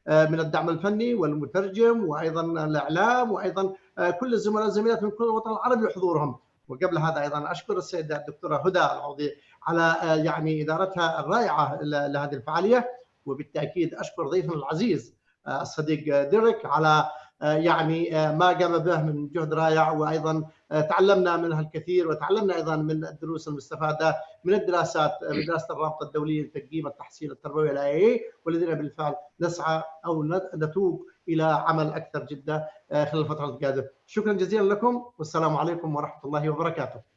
من الدعم الفني والمترجم وأيضا الإعلام وأيضا كل الزملاء والزميلات من كل الوطن العربي وحضورهم. وقبل هذا أيضا أشكر السيدة الدكتورة هدى العوضي على يعني إدارتها الرائعة لهذه الفعالية، وبالتأكيد أشكر ضيفنا العزيز الصديق ديريك على يعني ما قام به من جهد رائع، وأيضا تعلمنا منها الكثير، وتعلمنا أيضا من الدروس المستفادة من الدراسات، من دراسة الرابطة الدولية لتقييم التحصيل التربوي الآي، والذين بالفعل نسعى أو نتوق إلى عمل أكثر جدة خلال الفترة القادمة. شكرا جزيلا لكم، والسلام عليكم ورحمة الله وبركاته.